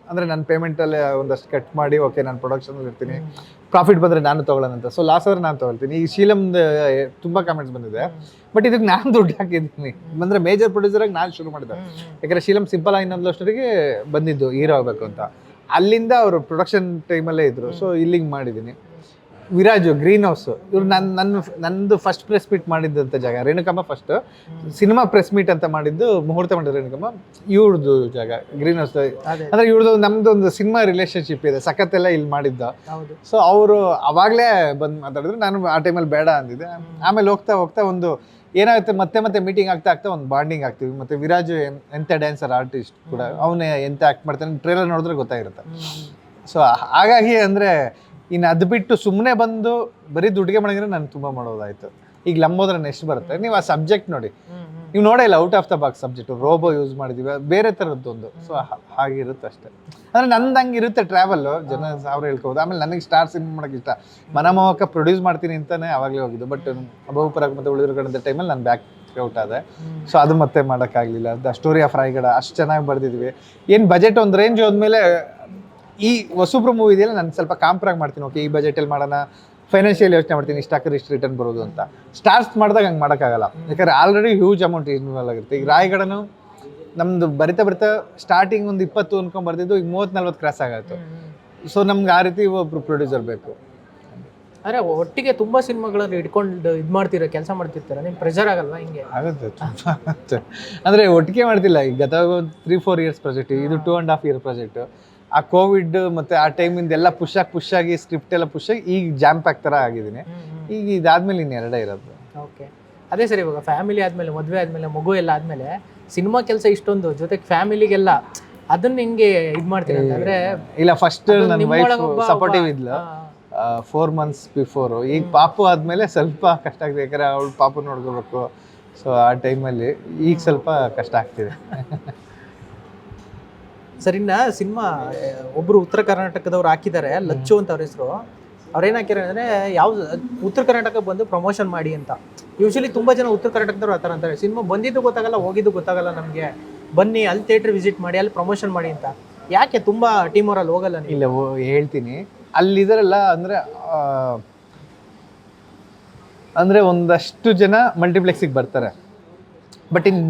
ಅಂದರೆ ನನ್ನ ಪೇಮೆಂಟಲ್ಲೇ ಒಂದಷ್ಟು ಕಟ್ ಮಾಡಿ ಓಕೆ ನಾನು ಪ್ರೊಡಕ್ಷನಲ್ಲಿ ಇರ್ತೀನಿ, ಪ್ರಾಫಿಟ್ ಬಂದರೆ ನಾನು ತೊಗೊಳ್ಳೋಣ ಅಂತ. ಸೊ ಲಾಸ್ ಆದರೆ ನಾನು ತೊಗೊಳ್ತೀನಿ. ಈ ಶೀಲಮ್ದು ತುಂಬ ಕಾಮೆಂಟ್ಸ್ ಬಂದಿದೆ, ಬಟ್ ಇದಕ್ಕೆ ನಾನು ದುಡ್ಡು ಹಾಕಿದ್ದೀನಿ. ಅಂದರೆ ಮೇಜರ್ ಪ್ರೊಡ್ಯೂಸರಾಗಿ ನಾನು ಶುರು ಮಾಡಿದೆ. ಯಾಕಂದರೆ ಶೀಲಮ್ ಸಿಂಪಲ್ ಆಗಿ ಇನ್ನೊಂದು ಅಷ್ಟರಿಗೆ ಬಂದಿದ್ದು ಹೀರೋ ಆಗಬೇಕು ಅಂತ. ಅಲ್ಲಿಂದ ಅವರು ಪ್ರೊಡಕ್ಷನ್ ಟೈಮಲ್ಲೇ ಇದ್ದರು. ಸೊ ಇಲ್ಲಿಗೆ ಮಾಡಿದ್ದೀನಿ. ವಿರಾಜು ಗ್ರೀನ್ ಹೌಸ್, ಇವ್ರು ನಂದು ಫಸ್ಟ್ ಪ್ರೆಸ್ ಮೀಟ್ ಮಾಡಿದ್ದಂಥ ಜಾಗ. Renukamma first cinema press meet ಅಂತ ಮಾಡಿದ್ದು, ಮುಹೂರ್ತ ಮಾಡಿದ್ದು ರೇಣುಕಮ್ಮ. ಇವ್ರದ್ದು ಜಾಗ ಗ್ರೀನ್ ಹೌಸ್. ಅಂದರೆ ಇವ್ರದ್ದು ನಮ್ದು ಒಂದು ಸಿನಿಮಾ ರಿಲೇಷನ್ಶಿಪ್ ಇದೆ, ಸಖತ್ತೆಲ್ಲ ಇಲ್ಲಿ ಮಾಡಿದ್ದ. ಸೊ ಅವರು ಅವಾಗಲೇ ಬಂದು ಮಾತಾಡಿದ್ರು, ನಾನು ಆ ಟೈಮಲ್ಲಿ ಬೇಡ ಅಂದಿದ್ದೆ. ಆಮೇಲೆ ಹೋಗ್ತಾ ಹೋಗ್ತಾ ಒಂದು ಏನಾಗುತ್ತೆ, ಮತ್ತೆ ಮೀಟಿಂಗ್ ಆಗ್ತಾ ಒಂದು ಬಾಂಡಿಂಗ್ ಆಗ್ತೀವಿ. ಮತ್ತು ವಿರಾಜು ಎಂಥ ಡ್ಯಾನ್ಸರ್ ಆರ್ಟಿಸ್ಟ್ ಕೂಡ, ಅವನೇ ಎಂಥ ಆ್ಯಕ್ಟ್ ಮಾಡ್ತಾನೆ, ಟ್ರೇಲರ್ ನೋಡಿದ್ರೆ ಗೊತ್ತಾಗಿರುತ್ತೆ. ಸೊ ಹಾಗಾಗಿ ಅಂದರೆ ಇನ್ನು ಅದು ಬಿಟ್ಟು ಸುಮ್ಮನೆ ಬಂದು ಬರೀ ದುಡ್ಡಿಗೆ ಮಾಡಿದ್ರೆ ನಾನು ತುಂಬ ಮಾಡೋದಾಯ್ತು. ಈಗ ಲಂಬೋದ್ರೆ ನೆಕ್ಸ್ಟ್ ಬರುತ್ತೆ, ನೀವು ಆ ಸಬ್ಜೆಕ್ಟ್ ನೋಡಿ, ನೀವು ನೋಡೇ ಇಲ್ಲ, out of the box subject, robo use ಮಾಡಿದೀವಿ, ಬೇರೆ ಥರದ್ದೊಂದು. ಸೊ ಹಾಗಿರುತ್ತೆ ಅಷ್ಟೇ. ಅಂದರೆ ನಂದು ಹಂಗೆ ಇರುತ್ತೆ ಟ್ರಾವೆಲ್ಲು, ಜನ ಅವ್ರು ಹೇಳ್ಕೋಬೋದು. ಆಮೇಲೆ ನನಗೆ ಸ್ಟಾರ್ ಸಿನಿಮಾ ಮಾಡೋಕ್ಕೆ ಇಷ್ಟ, ಮನಮೋಹಕ ಪ್ರೊಡ್ಯೂಸ್ ಮಾಡ್ತೀನಿ ಅಂತಲೇ ಅವಾಗಲೇ ಹೋಗಿದ್ದು. ಬಟ್ ಅಬಹುಪರಾಗ ಮತ್ತು ಉಳಿದ್ರು ಕಡೆ ಟೈಮಲ್ಲಿ ನಾನು ಬ್ಯಾಕ್ ಔಟ್ ಆದೆ. ಸೊ ಅದು ಮತ್ತೆ ಮಾಡೋಕ್ಕಾಗಲಿಲ್ಲ. ದ ಸ್ಟೋರಿ ಆಫ್ ರಾಯಗಢ ಅಷ್ಟು ಚೆನ್ನಾಗಿ ಬರೆದಿದ್ವಿ. ಏನು ಬಜೆಟ್ ಒಂದು ರೇಂಜ್ ಹೋದ್ಮೇಲೆ ಈ ಹೊಸಬ್ರು ಮೂವಿ ಇದೆಯಲ್ಲ, ನಾನು ಸ್ವಲ್ಪ ಕಾಂಪ್ರಾಗಿ ಮಾಡ್ತೀನಿ. ಓಕೆ, ಈ ಬಜೆಟಲ್ಲಿ ಮಾಡೋಣ, ಫೈನಾನ್ಷಿಯಲ್ ಯೋಚನೆ ಮಾಡ್ತೀನಿ, ಇಷ್ಟು ಹಾಕಿದ್ರೆ ಇಷ್ಟು ರಿಟರ್ನ್ ಬರೋದು ಅಂತ. ಸ್ಟಾರ್ಸ್ ಮಾಡಿದಾಗ ಹಂಗೆ ಮಾಡೋಕ್ಕಾಗಲ್ಲ, ಯಾಕಂದರೆ ಆಲ್ರೆಡಿ ಹ್ಯೂಜ್ ಅಮೌಂಟ್ ಇನ್ವಾಲ್ವ್ ಆಗಿರುತ್ತೆ. ಈಗ ರಾಯಗಢನು ನಮ್ಮದು ಬರಿತಾ ಸ್ಟಾರ್ಟಿಂಗ್ ಒಂದು 20 ಅನ್ಕೊಂಡ್ ಬರ್ತಿದ್ದು, ಈಗ 30-40 ಕ್ರಾಸ್ ಆಗಾಯ್ತು. ಸೊ ನಮ್ಗೆ ಆ ರೀತಿ ಒಬ್ರು ಪ್ರೊಡ್ಯೂಸರ್ ಬೇಕು. ಅಂದರೆ ಒಟ್ಟಿಗೆ ತುಂಬ ಸಿನಿಮಾಗಳಲ್ಲಿ ಇಟ್ಕೊಂಡು ಇದು ಮಾಡ್ತೀರಾ, ಕೆಲಸ ಮಾಡ್ತಿರ್ತೀರ, ನಿಮ್ಗೆ ಪ್ರೆಷರ್ ಆಗಲ್ವಾ? ಹಿಂಗೆ ಆಗುತ್ತೆ ತುಂಬ. ಅಂದರೆ ಒಟ್ಟಿಗೆ ಮಾಡ್ತಿಲ್ಲ. ಈಗ ಗತ 3-4 ಇಯರ್ಸ್ ಪ್ರಾಜೆಕ್ಟ್, ಇದು 2.5 ಇಯರ್ ಪ್ರಾಜೆಕ್ಟ್. ಆ ಕೋವಿಡ್ ಮತ್ತು ಆ ಟೈಮಿಂದ ಎಲ್ಲ ಪುಷ್ ಆಗಿ ಸ್ಕ್ರಿಪ್ಟ್ ಎಲ್ಲ ಪುಷ್ ಆಗಿ ಈಗ ಜಾಮ್ ಪ್ಯಾಕ್ ಥರ ಆಗಿದ್ದೀನಿ. ಈಗ ಇದಾದ್ಮೇಲೆ ಇನ್ನೆರಡೇ ಇರೋದು. ಓಕೆ, ಅದೇ ಸರ್. ಇವಾಗ ಫ್ಯಾಮಿಲಿ ಆದಮೇಲೆ, ಮದುವೆ ಆದಮೇಲೆ, ಮಗು ಎಲ್ಲ ಆದಮೇಲೆ ಸಿನಿಮಾ ಕೆಲಸ ಇಷ್ಟೊಂದು, ಜೊತೆಗೆ ಫ್ಯಾಮಿಲಿಗೆಲ್ಲ ಅದನ್ನ ಹೆಂಗೆ ಇದು ಮಾಡ್ತೀರಾ ಅಂತಂದರೆ? ಇಲ್ಲ, ಫಸ್ಟ್ ನನ್ನ ವೈಫ್ ಸಪೋರ್ಟಿವ್ ಇದ್ಲು 4 months ಬಿಫೋರು. ಈಗ ಪಾಪು ಆದಮೇಲೆ ಸ್ವಲ್ಪ ಕಷ್ಟ ಆಗ್ತಿದೆ, ಯಾಕಂದರೆ ಅವಳು ಪಾಪು ನೋಡ್ಕೋಬೇಕು. ಸೊ ಆ ಟೈಮಲ್ಲಿ ಈಗ ಸ್ವಲ್ಪ ಕಷ್ಟ ಆಗ್ತಿದೆ. ಸರಿನ ಸಿನಿಮಾ ಒಬ್ಬರು ಉತ್ತರ ಕರ್ನಾಟಕದವ್ರು ಹಾಕಿದ್ದಾರೆ, ಲಚ್ಚು ಅಂತ ಅವ್ರ ಹೆಸರು. ಅವ್ರೇನು ಹಾಕಿದ್ದಾರೆ ಅಂದರೆ, ಯಾವ್ದು ಉತ್ತರ ಕರ್ನಾಟಕ ಬಂದು ಪ್ರಮೋಷನ್ ಮಾಡಿ ಅಂತ. ಯೂಶಲಿ ತುಂಬ ಜನ ಉತ್ತರ ಕರ್ನಾಟಕದವ್ರು ಆ ಥರ ಅಂತಾರೆ, ಸಿನಿಮಾ ಬಂದಿದ್ದು ಗೊತ್ತಾಗಲ್ಲ, ಹೋಗಿದ್ದು ಗೊತ್ತಾಗಲ್ಲ ನಮಗೆ, ಬನ್ನಿ ಅಲ್ಲಿ ಥಿಯೇಟ್ರ್ ವಿಸಿಟ್ ಮಾಡಿ, ಅಲ್ಲಿ ಪ್ರಮೋಷನ್ ಮಾಡಿ ಅಂತ. ಯಾಕೆ ತುಂಬ ಟೀಮ್ ಅವರಲ್ಲಿ ಹೋಗಲ್ಲ? ಇಲ್ಲ, ಹೇಳ್ತೀನಿ. ಅಲ್ಲಿದಾರಲ್ಲ, ಅಂದರೆ ಒಂದಷ್ಟು ಜನ ಮಲ್ಟಿಪ್ಲೆಕ್ಸಿಗೆ ಬರ್ತಾರೆ, ಬಟ್ ಇನ್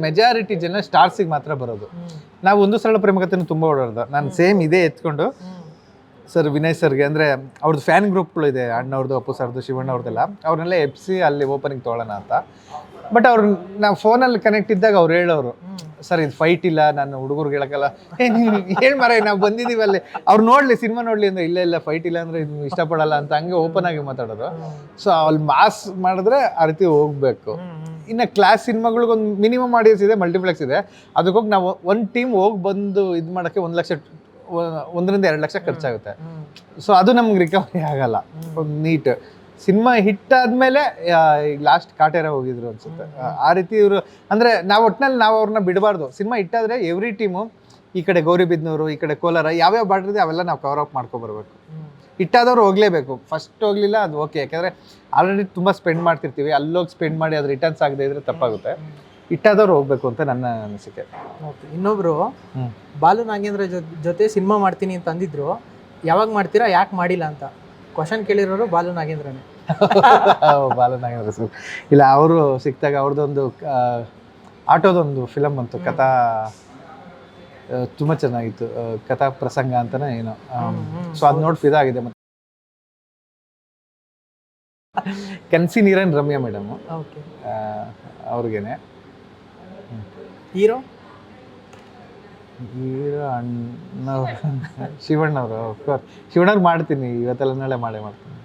ಮೆಜಾರಿಟಿ ಜನ ಸ್ಟಾರ್ಸಿಗೆ ಮಾತ್ರ ಬರೋದು. ನಾವು ಒಂದು ಸರಳ ಪ್ರೇಮಕತೆನೂ ತುಂಬ ಓಡಾಡ್ದು. ನಾನು ಸೇಮ್ ಇದೇ ಎತ್ಕೊಂಡು ಸರ್ ವಿನಯ್ ಸರ್ಗೆ, ಅಂದರೆ ಅವ್ರದ್ದು ಫ್ಯಾನ್ ಗ್ರೂಪ್ಗಳು ಇದೆ, ಅಣ್ಣವ್ರದ್ದು, ಅಪ್ಪು ಸರ್ದು, ಶಿವಣ್ಣ ಅವ್ರದ್ದೆಲ್ಲ, ಅವ್ರನ್ನೆಲ್ಲ ಎಪ್ಸಿ ಅಲ್ಲಿ ಓಪನಿಂಗ್ ತೊಗೊಳ್ಳೋಣ ಅಂತ. ಬಟ್ ಅವ್ರು ನಾವು ಫೋನಲ್ಲಿ ಕನೆಕ್ಟ್ ಇದ್ದಾಗ ಅವ್ರು ಹೇಳೋರು, ಸರ್ ಇದು ಫೈಟ್ ಇಲ್ಲ, ನಾನು ಹುಡುಗರಿಗೆ ಹೇಳೋಕ್ಕಲ್ಲ. ಹೇಳಿ ಮರ, ನಾವು ಬಂದಿದ್ದೀವಿ ಅಲ್ಲಿ, ಅವ್ರು ನೋಡಲಿ, ಸಿನಿಮಾ ನೋಡಲಿ ಅಂದರೆ, ಇಲ್ಲ ಫೈಟ್ ಇಲ್ಲ ಅಂದರೆ ಇದು ಇಷ್ಟಪಡಲ್ಲ ಅಂತ ಹಂಗೆ ಓಪನ್ ಆಗಿ ಮಾತಾಡೋದು. ಸೊ ಅಲ್ಲಿ ಮಾಸ್ ಮಾಡಿದ್ರೆ ಆ ರೀತಿ ಹೋಗಬೇಕು. ಇನ್ನು ಕ್ಲಾಸ್ ಸಿನಿಮಾಗಳಿಗೊಂದು ಮಿನಿಮಮ್ ಆಡಿಯನ್ಸ್ ಇದೆ, ಮಲ್ಟಿಪ್ಲೆಕ್ಸ್ ಇದೆ. ಅದಕ್ಕೋಗಿ ನಾವು ಒಂದು ಟೀಮ್ ಹೋಗಿ ಬಂದು ಇದು ಮಾಡೋಕ್ಕೆ 1-2 ಲಕ್ಷ ಖರ್ಚಾಗುತ್ತೆ. ಸೊ ಅದು ನಮ್ಗೆ ರಿಕವರಿ ಆಗಲ್ಲ. ಒಂದು ನೀಟ್ ಸಿನಿಮಾ ಹಿಟ್ ಆದಮೇಲೆ ಈಗ ಲಾಸ್ಟ್ ಕಾಟೇರ ಹೋಗಿದ್ರು ಅನ್ಸುತ್ತೆ. ಆ ರೀತಿ ಇವರು, ಅಂದರೆ ನಾವು ಒಟ್ಟಿನಲ್ಲಿ ನಾವು ಅವ್ರನ್ನ ಬಿಡಬಾರ್ದು. ಸಿನಿಮಾ ಹಿಟ್ಟಾದರೆ ಎವ್ರಿ ಟೀಮು, ಈ ಕಡೆ ಗೌರಿಬಿದನೂರು, ಈ ಕಡೆ ಕೋಲಾರ, ಯಾವ್ಯಾವ ಬಾರ್ಡರ್ ಇದೆ ಅವೆಲ್ಲ ನಾವು ಕವರ್ ಅಪ್ ಮಾಡ್ಕೊಬರ್ಬೇಕು. ಹಿಟ್ಟಾದವ್ರು ಹೋಗಲೇಬೇಕು. ಫಸ್ಟ್ ಹೋಗಲಿಲ್ಲ ಅದು ಓಕೆ, ಯಾಕಂದರೆ ಆಲ್ರೆಡಿ ತುಂಬ ಸ್ಪೆಂಡ್ ಮಾಡ್ತಿರ್ತೀವಿ, ಅಲ್ಲೋಗಿ ಸ್ಪೆಂಡ್ ಮಾಡಿ ಅದು ರಿಟರ್ನ್ಸ್ ಆಗದೆ ಇದ್ರೆ ತಪ್ಪಾಗುತ್ತೆ. ಇಟ್ಟಾದವ್ರು ಹೋಗ್ಬೇಕು ಅಂತ ನನ್ನ ಅನಿಸಿಕೆ. ಓಕೆ, ಇನ್ನೊಬ್ರು ಹ್ಮ್. ಬಾಲು ನಾಗೇಂದ್ರ ಜೊತೆ ಸಿನಿಮಾ ಮಾಡ್ತೀನಿ ಅಂತ ಅಂದಿದ್ರು. ಯಾವಾಗ ಮಾಡ್ತೀರಾ, ಯಾಕೆ ಮಾಡಿಲ್ಲ ಅಂತ ಕ್ವಶನ್ ಕೇಳಿರೋರು ಬಾಲು ನಾಗೇಂದ್ರನೇ. ಬಾಲನಾಗೇಂದ್ರ ಸರ್ ಇಲ್ಲ, ಅವರು ಸಿಕ್ತಾಗ ಅವ್ರದ್ದೊಂದು ಆಟೋದೊಂದು ಫಿಲಮ್ ಬಂತು, ಕಥಾ ತುಂಬ ಚೆನ್ನಾಗಿತ್ತು, ಕಥಾ ಪ್ರಸಂಗ ಅಂತನೇ ಏನೋ. ಸೊ ಅದು ನೋಡಿ ಫಿದಾಗಿದೆ. ಮತ್ತೆ ಕನ್ಸಿ ನೀರನ್ ರಮ್ಯಾ ಮೇಡಮ್ ಓಕೆ, ಅವ್ರಿಗೇನೆ. ಹೀರೋ ಹೀರೋ ಅಣ್ಣವ್ರು ಶಿವಣ್ಣವರು. ಶಿವಣ್ಣವ್ರು ಮಾಡ್ತೀನಿ, ಇವತ್ತೆಲ್ಲ ನಾಳೆ ಮಾಡ್ತೀನಿ.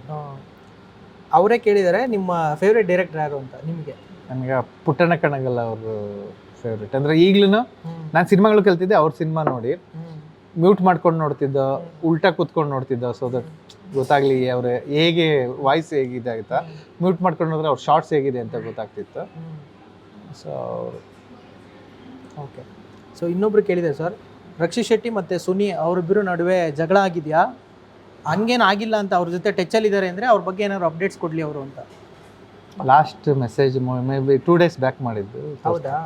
ಅವರೇ ಕೇಳಿದ್ದಾರೆ ನಿಮ್ಮ ಫೇವ್ರೆಟ್ ಡೈರೆಕ್ಟರ್ ಯಾರು ಅಂತ ನಿಮಗೆ. ನನಗೆ ಪುಟ್ಟಣ್ಣ ಕಣಗಲ್ಲ ಅವರು ಫೇವ್ರೇಟ್. ಅಂದರೆ ಈಗ್ಲೂ ನಾನು ಸಿನಿಮಾಗಳು ಕಲ್ತಿದ್ದೆ ಅವ್ರ ಸಿನಿಮಾ ನೋಡಿ ಮ್ಯೂಟ್ ಮಾಡ್ಕೊಂಡು ನೋಡ್ತಿದ್ದೋ, ಉಲ್ಟಾ ಕೂತ್ಕೊಂಡು ನೋಡ್ತಿದ್ದೋ. ಸೊ ದಟ್ ಗೊತ್ತಾಗ್ಲಿ ಅವ್ರ ಹೇಗೆ ವಾಯ್ಸ್ ಹೇಗಿದೆ ಆಯ್ತಾ, ಮ್ಯೂಟ್ ಮಾಡ್ಕೊಂಡು ನೋಡಿದ್ರೆ ಅವ್ರ ಶಾರ್ಟ್ಸ್ ಹೇಗಿದೆ ಅಂತ ಗೊತ್ತಾಗ್ತಿತ್ತು. ಸೊ ಓಕೆ, ಸೊ ಇನ್ನೊಬ್ರು ಕೇಳಿದೆ ಸರ್, ರಕ್ಷಿತ್ ಶೆಟ್ಟಿ ಮತ್ತು ಸುನಿ ಅವರಿಬ್ಬರು ನಡುವೆ ಜಗಳ ಆಗಿದೆಯಾ, ಹಂಗೇನು ಆಗಿಲ್ಲ ಅಂತ ಅವ್ರ ಜೊತೆ ಟಚ್ಚಲ್ಲಿದ್ದಾರೆ ಅಂದರೆ ಅವ್ರ ಬಗ್ಗೆ ಏನಾದ್ರು ಅಪ್ಡೇಟ್ಸ್ ಕೊಡಲಿ ಅವರು ಅಂತ. Last message may be 2 days back ಮಾಡಿದ್ದು. ಹೌದಾ?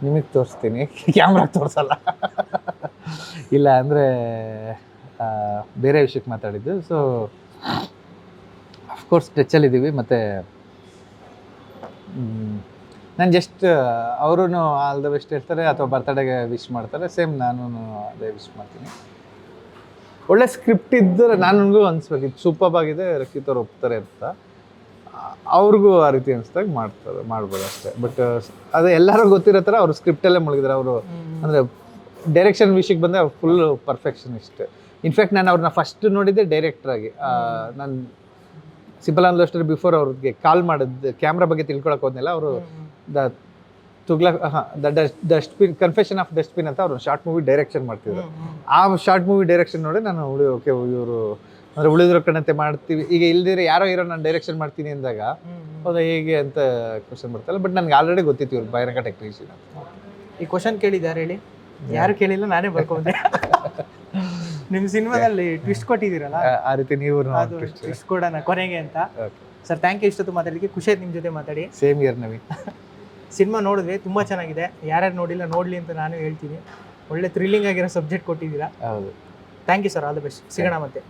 ನಿಮಗೆ ತೋರಿಸ್ತೀನಿ, ಕ್ಯಾಮ್ರಾಗೆ ತೋರಿಸಲ್ಲ. ಇಲ್ಲ ಅಂದರೆ ಬೇರೆ ವಿಷಯಕ್ಕೆ ಮಾತಾಡಿದ್ದು. ಸೊ ಅಫ್ಕೋರ್ಸ್ ಟಚ್ಚಲ್ಲಿದ್ದೀವಿ. ಮತ್ತು ನಾನು ಜಸ್ಟ್ ಅವರು ಆಲ್ ದ ಬೆಸ್ಟ್ ಹೇಳ್ತಾರೆ ಅಥವಾ ಬರ್ತಡೇಗೆ ವಿಶ್ ಮಾಡ್ತಾರೆ, ಸೇಮ್ ನಾನು ಅದೇ ವಿಶ್ ಮಾಡ್ತೀನಿ. ಒಳ್ಳೆ ಸ್ಕ್ರಿಪ್ಟ್ ಇದ್ದರೆ ನನಗೂ ಅನಿಸ್ಬೇಕು ಇದು ಸೂಪರ್ ಆಗಿದೆ, ರಕ್ಷಿತ್ ಅವ್ರು ಒಪ್ತಾರೆ ಅಂತ. ಅವ್ರಿಗೂ ಆ ರೀತಿ ಅನಿಸ್ದಾಗ ಮಾಡ್ಬೋದು ಅಷ್ಟೇ. ಬಟ್ ಅದು ಎಲ್ಲರೂ ಗೊತ್ತಿರೋ ಥರ ಅವರು ಸ್ಕ್ರಿಪ್ಟಲ್ಲೇ ಮುಳುಗಿದ್ರೆ. ಅವರು ಅಂದರೆ ಡೈರೆಕ್ಷನ್ ವಿಷಯಕ್ಕೆ ಬಂದರೆ ಅವ್ರು ಫುಲ್ ಪರ್ಫೆಕ್ಷನಿಸ್ಟ್. ಇನ್ಫ್ಯಾಕ್ಟ್ ನಾನು ಅವ್ರನ್ನ ಫಸ್ಟ್ ನೋಡಿದ್ದೆ ಡೈರೆಕ್ಟ್ರಾಗಿ. ನಾನು ಸಿಂಪಲ್ ಆನ್ ಲವ್ ಸ್ಟೋರಿ ಬಿಫೋರ್ ಅವ್ರಿಗೆ ಕಾಲ್ ಮಾಡಿದ್ದು ಕ್ಯಾಮ್ರಾ ಬಗ್ಗೆ ತಿಳ್ಕೊಳಕ್ಕೆ ಹೋದ್ನೆಲ್ಲ. ಅವರು ಡಸ್ಟ್ಬಿನ್ ಕನ್ಫೆಷನ್ ಆಫ್ ಡಸ್ಟ್ಬಿನ್ ಅಂತ ಅವ್ರು ಶಾರ್ಟ್ ಮೂವಿ ಡೈರೆಕ್ಷನ್ ಮಾಡ್ತಿದ್ರು. ಆ ಶಾರ್ಟ್ ಮೂವಿ ಡೈರೆಕ್ಷನ್ ನೋಡಿ ನಾನು ಓಕೆ ಇವರು ಅಂದರೆ ಉಳಿದಿರೋ ಕಣಂತೆ ಮಾಡ್ತೀವಿ, ಈಗ ಇಲ್ದಿರ ಯಾರೋ ಇರೋ ನಾನು ಡೈರೆಕ್ಷನ್ ಮಾಡ್ತೀನಿ ಅಂದಾಗ ಹೌದಾ ಹೇಗೆ ಅಂತ ಕ್ವಶನ್ ಬರ್ತಾಯಿಲ್ಲ. ಬಟ್ ನನಗೆ ಆಲ್ರೆಡಿ ಗೊತ್ತಿತ್ತು ಇವ್ರು ಭಯಾನಕ ಟೆಕ್ನಿಷಿಯನ್ ಅಂತ. ಈ ಕ್ವಶನ್ ಕೇಳಿದ್ದಾರೆ ಹೇಳಿ, ಯಾರು ಕೇಳಿಲ್ಲ, ನಾನೇ ಬರ್ಕೊಂಡೆ. ನಿಮ್ಮ ಸಿನಿಮಾದಲ್ಲಿ ಟ್ವಿಸ್ಟ್ ಕೊಟ್ಟಿದ್ದೀರಲ್ಲ, ಆ ರೀತಿ ನೀವು ಟ್ವಿಸ್ಟ್ ಕೊಡೋಣ ಕೊನೆಗೆ ಅಂತ. ಸರ್ ಥ್ಯಾಂಕ್ ಯು, ಇಷ್ಟೊತ್ತು ಮಾತಾಡಲಿಕ್ಕೆ ಖುಷಿ ಆಯ್ತು ನಿಮ್ಮ ಜೊತೆ ಮಾತಾಡಿ. Same year Naveen. ಸಿನಿಮಾ ನೋಡಿದ್ವಿ, ತುಂಬ ಚೆನ್ನಾಗಿದೆ. ಯಾರ್ಯಾರು ನೋಡಿಲ್ಲ ನೋಡಲಿ ಅಂತ ನಾನು ಹೇಳ್ತೀನಿ. ಒಳ್ಳೆ ಥ್ರಿಲ್ಲಿಂಗ್ ಆಗಿರೋ ಸಬ್ಜೆಕ್ಟ್ ಕೊಟ್ಟಿದ್ದೀರಾ. ಹೌದು, thank you sir, all the best. ಸಿಗೋಣ ಮತ್ತೆ.